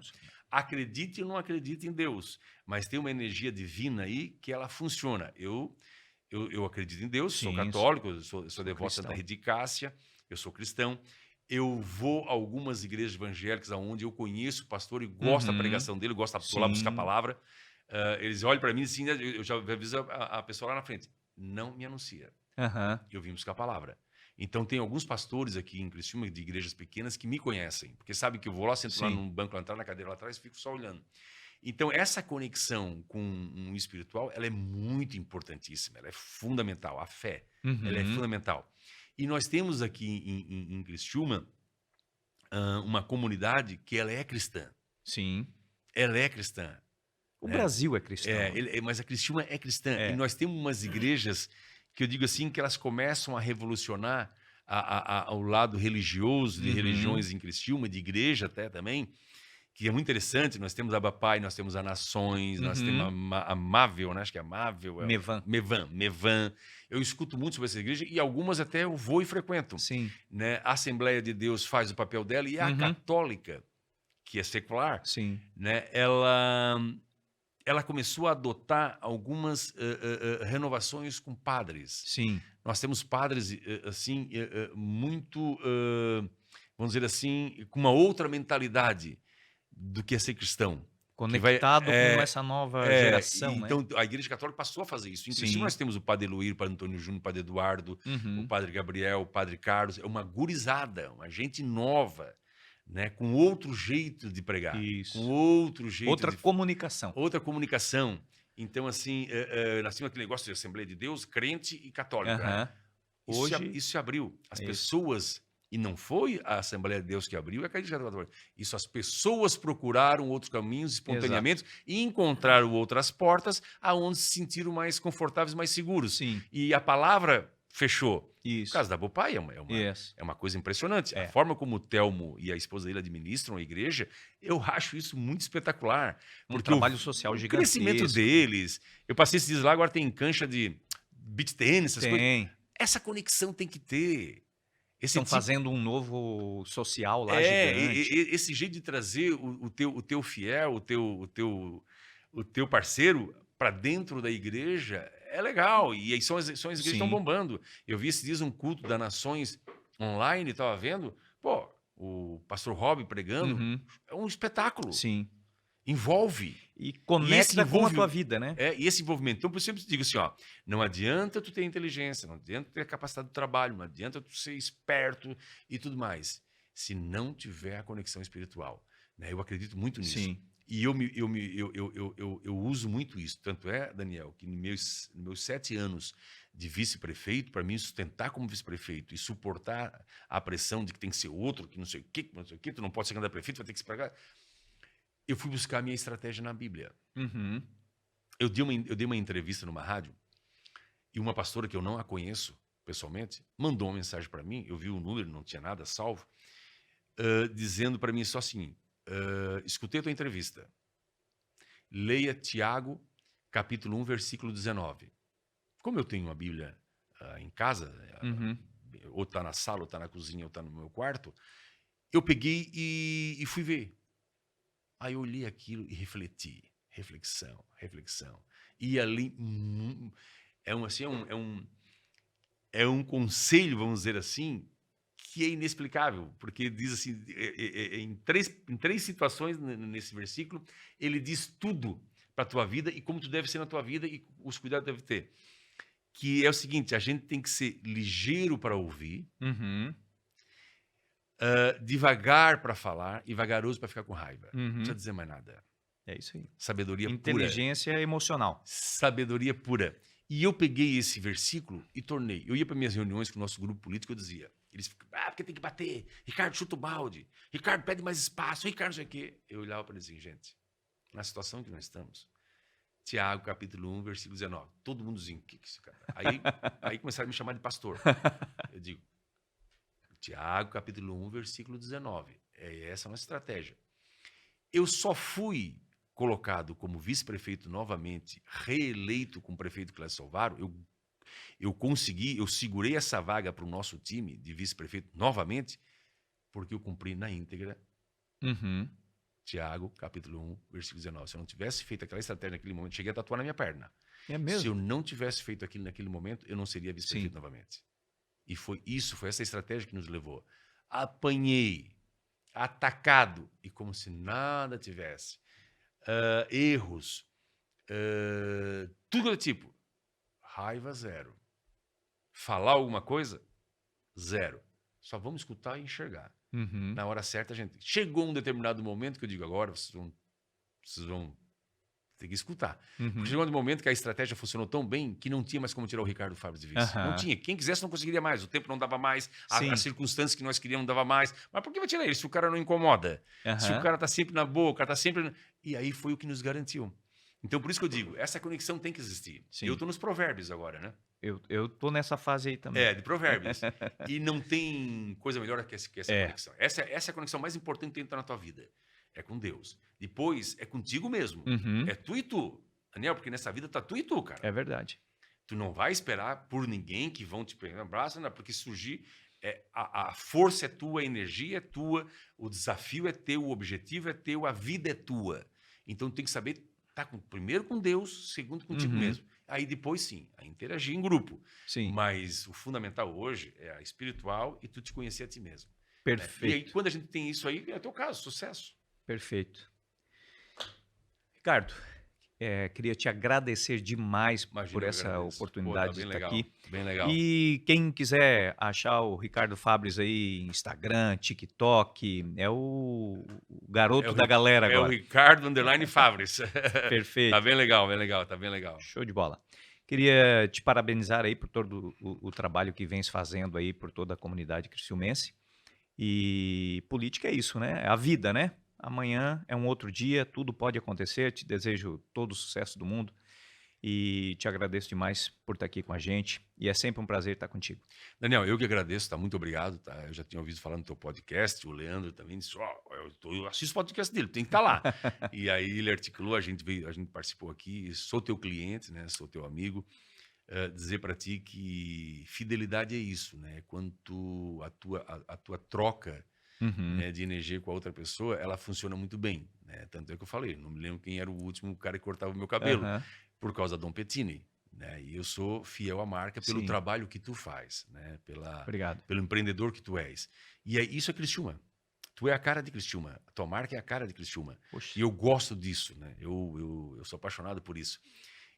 Acredite ou não acredite em Deus, mas tem uma energia divina aí que ela funciona. Eu acredito em Deus, sou Sim, católico, eu sou devoto cristão. da Rede de Cássia, eu sou cristão. Eu vou a algumas igrejas evangélicas onde eu conheço o pastor e gosto da Uhum. pregação dele, gosto de lá buscar a Sim. palavra. Eles olham para mim assim, eu já aviso a pessoa lá na frente, não me anuncia. Aham. Eu vim buscar a palavra. Então, tem alguns pastores aqui em Criciúma, de igrejas pequenas, que me conhecem, porque sabem que eu vou lá, sento lá Sim. num banco, lá atrás, na cadeira lá atrás, e fico só olhando. Então, essa conexão com um espiritual, ela é muito importantíssima, ela é fundamental, a fé, ela é Uhum. fundamental. E nós temos aqui em Criciúma uma comunidade que ela é cristã. Sim. Ela é cristã. O né? Brasil é cristão. Mas a Criciúma é cristã. É. E nós temos umas igrejas que eu digo assim, que elas começam a revolucionar ao lado religioso, de Uhum. religiões em Criciúma, de igreja até também, que é muito interessante. Nós temos a Abapai, nós temos a Nações, nós Uhum. temos a Mável, né? Acho que é a Mável. Mevan. Mevan. Eu escuto muito sobre essa igreja e algumas até eu vou e frequento. Sim. Né? A Assembleia de Deus faz o papel dela e a Uhum. católica, que é secular, Sim. né? Ela começou a adotar algumas renovações com padres. Sim. Nós temos padres assim muito, vamos dizer assim, com uma outra mentalidade do que é ser cristão. Conectado com essa nova geração, né? Então, a Igreja Católica passou a fazer isso. Inclusive, Sim. nós temos o Padre Eloir, o Padre Antônio Júnior, o Padre Eduardo, Uhum. o Padre Gabriel, o Padre Carlos. É uma gurizada, uma gente nova, né? Com outro jeito de pregar, Isso. com outro jeito Outra de comunicação. outra comunicação. Então, assim, nós tínhamos aquele negócio de Assembleia de Deus, crente e católico. Né? Aham. Hoje, Isso se abriu. As é isso. pessoas, e não foi a Assembleia de Deus que abriu, é a Igreja Católica. Isso, as pessoas procuraram outros caminhos espontaneamente e encontraram outras portas aonde se sentiram mais confortáveis, mais seguros. Sim, E a palavra fechou. O isso. caso da Bopai Yes. é uma coisa impressionante. É. A forma como o Telmo e a esposa dele administram a igreja, eu acho isso muito espetacular. Um Porque trabalho social o gigantesco. crescimento deles... Eu passei esses dias lá, agora tem cancha de beach tennis, essas coisas. Tem. Essa conexão tem que ter. Esse Estão fazendo um novo social lá gigante. esse jeito de trazer o teu fiel, o teu parceiro para dentro da igreja é legal. E aí são as igrejas que estão Sim. bombando. Eu vi esses dias um culto das nações online, estava vendo. Pô, o pastor Rob pregando. Uhum. É um espetáculo. Sim. Envolve. E conecta com a envolve- tua vida, né? E esse envolvimento. Então, por isso eu sempre digo assim, ó, não adianta tu ter inteligência, não adianta tu ter a capacidade do trabalho, não adianta tu ser esperto e tudo mais, se não tiver a conexão espiritual. Né? Eu acredito muito nisso. Sim. E eu uso muito isso. Tanto é, Daniel, que nos meus 7 anos de vice-prefeito, para mim sustentar como vice-prefeito e suportar a pressão de que tem que ser outro, que não sei o quê, tu não pode ser candidato a prefeito, vai ter que se pregar. Eu fui buscar a minha estratégia na Bíblia. Uhum. Eu dei uma entrevista numa rádio e uma pastora que eu não a conheço pessoalmente mandou uma mensagem para mim. Eu vi o número, não tinha nada salvo, dizendo para mim só assim: escutei a tua entrevista. Leia Tiago, capítulo 1, versículo 19. Como eu tenho a Bíblia em casa, Uhum. ou está na sala, ou está na cozinha, ou está no meu quarto, eu peguei e fui ver. Aí eu olhei aquilo e refleti. Reflexão. E ali é um conselho, vamos dizer assim, que é inexplicável, porque diz assim, em três situações nesse versículo, ele diz tudo para a tua vida e como tu deve ser na tua vida e os cuidados que deve ter. Que é o seguinte, a gente tem que ser ligeiro para ouvir, Uhum. devagar para falar e vagaroso para ficar com raiva. Não Uhum. precisa dizer mais nada. É isso aí. Sabedoria pura. Inteligência emocional. Sabedoria pura. E eu peguei esse versículo e tornei. Eu ia para minhas reuniões com o nosso grupo político, eu dizia, eles ficam, porque tem que bater. Ricardo chuta o balde. Ricardo pede mais espaço. Ricardo não sei o quê. Eu olhava para eles assim, gente, na situação que nós estamos, Tiago, capítulo 1, versículo 19. Todo mundo dizia, o que é esse cara? Aí começaram a me chamar de pastor. Eu digo, Tiago, capítulo 1, versículo 19. É essa a nossa estratégia. Eu só fui colocado como vice-prefeito novamente, reeleito como prefeito Clécio Salvaro, eu segurei essa vaga para o nosso time de vice-prefeito novamente, porque eu cumpri na íntegra Uhum. Tiago, capítulo 1, versículo 19. Se eu não tivesse feito aquela estratégia naquele momento, cheguei a tatuar na minha perna. É mesmo? Se eu não tivesse feito aquilo naquele momento, eu não seria vice-prefeito novamente. E foi essa estratégia que nos levou. Apanhei, atacado, e como se nada tivesse. Erros, tudo é tipo. Raiva, zero. Falar alguma coisa, zero. Só vamos escutar e enxergar. Uhum. Na hora certa, a gente... Chegou um determinado momento que eu digo, agora vocês vão ter que escutar. Uhum. Porque chegou um momento que a estratégia funcionou tão bem que não tinha mais como tirar o Ricardo Fábio de vice. Não tinha. Quem quisesse não conseguiria mais. O tempo não dava mais, as circunstâncias que nós queríamos não dava mais. Mas por que vai tirar ele se o cara não incomoda? Se o cara tá sempre na boa, o cara tá sempre... E aí foi o que nos garantiu. Então, por isso que eu digo, essa conexão tem que existir. Sim. Eu tô nos provérbios agora, né? Eu tô nessa fase aí também. De provérbios. E não tem coisa melhor que essa conexão. Essa é a conexão mais importante que tem que estar na tua vida. É com Deus. Depois, é contigo mesmo. Uhum. É tu e tu. Daniel, porque nessa vida tá tu e tu, cara. É verdade. Tu não vai esperar por ninguém que vão te pegar no braço, não, porque surgir... a força é tua, a energia é tua, o desafio é teu, o objetivo é teu, a vida é tua. Então, tu tem que saber... primeiro com Deus, segundo contigo mesmo. Aí depois, sim, a interagir em grupo. Sim. Mas o fundamental hoje é a espiritual e tu te conhecer a ti mesmo. Perfeito. E aí, quando a gente tem isso aí, é o teu caso, sucesso. Perfeito. Ricardo, Queria te agradecer demais Imagina, por eu essa agradeço. Pô, tá oportunidade de bem estar legal, aqui. bem legal. E quem quiser achar o Ricardo Fabris aí, Instagram, TikTok, é o É garoto o, da galera é o agora. Ricardo Underline Fabris. Tá Perfeito, bem legal, bem legal, tá bem legal. show de bola. Queria te parabenizar aí por todo o trabalho que vens fazendo aí por toda a comunidade criciumense. E política é isso, né? É a vida, né? Amanhã é um outro dia, tudo pode acontecer. Te desejo todo o sucesso do mundo e te agradeço demais por estar aqui com a gente. E é sempre um prazer estar contigo. Daniel, eu que agradeço, tá? Muito obrigado, tá? Eu já tinha ouvido falar no teu podcast, o Leandro também disse, ó, eu assisto o podcast dele, tem que estar lá. E aí ele articulou, a gente participou aqui, sou teu cliente, né? Sou teu amigo. Dizer para ti que fidelidade é isso, né? Quanto a tua troca, Uhum. né, de energia com a outra pessoa, ela funciona muito bem, né? Tanto é que eu falei, não me lembro quem era o último cara que cortava o meu cabelo, Aham. por causa da Dom Pettini, né? E eu sou fiel à marca pelo Sim, trabalho que tu faz, né? obrigado. Pelo empreendedor que tu és. E isso é Criciúma. Tu é a cara de Criciúma. A tua marca é a cara de Criciúma. Poxa, E eu gosto disso, né? Eu sou apaixonado por isso.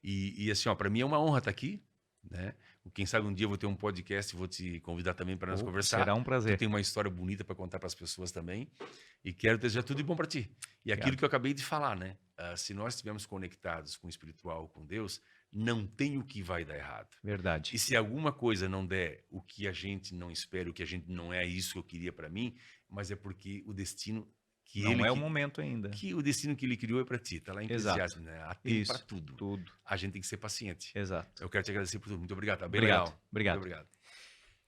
E assim, ó, para mim é uma honra estar aqui, né? Quem sabe um dia eu vou ter um podcast e vou te convidar também para nós opa, conversar. será um Tu prazer. tem uma história bonita para contar para as pessoas também. E quero desejar tudo de bom para ti. E aquilo Obrigado. que eu acabei de falar, né? Se nós estivermos conectados com o espiritual, com Deus, não tem o que vai dar errado. Verdade. E se alguma coisa não der o que a gente não espera, o que a gente não é isso que eu queria para mim, mas é porque o destino Não é o momento ainda. que o destino que ele criou é para ti. Tá lá em Exato. Eclesiastes, né? Há tempo para Isso. tudo. Tudo. A gente tem que ser paciente. Exato. Eu quero te agradecer por tudo. Muito obrigado. Tá bem Obrigado. legal. Muito Obrigado. obrigado.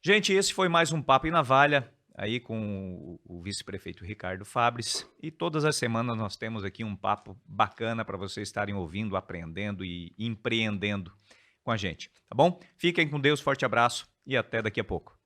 Gente, esse foi mais um Papo em Navalha, aí com o vice-prefeito Ricardo Fabris. E todas as semanas nós temos aqui um papo bacana para vocês estarem ouvindo, aprendendo e empreendendo com a gente, tá bom? Fiquem com Deus, forte abraço e até daqui a pouco.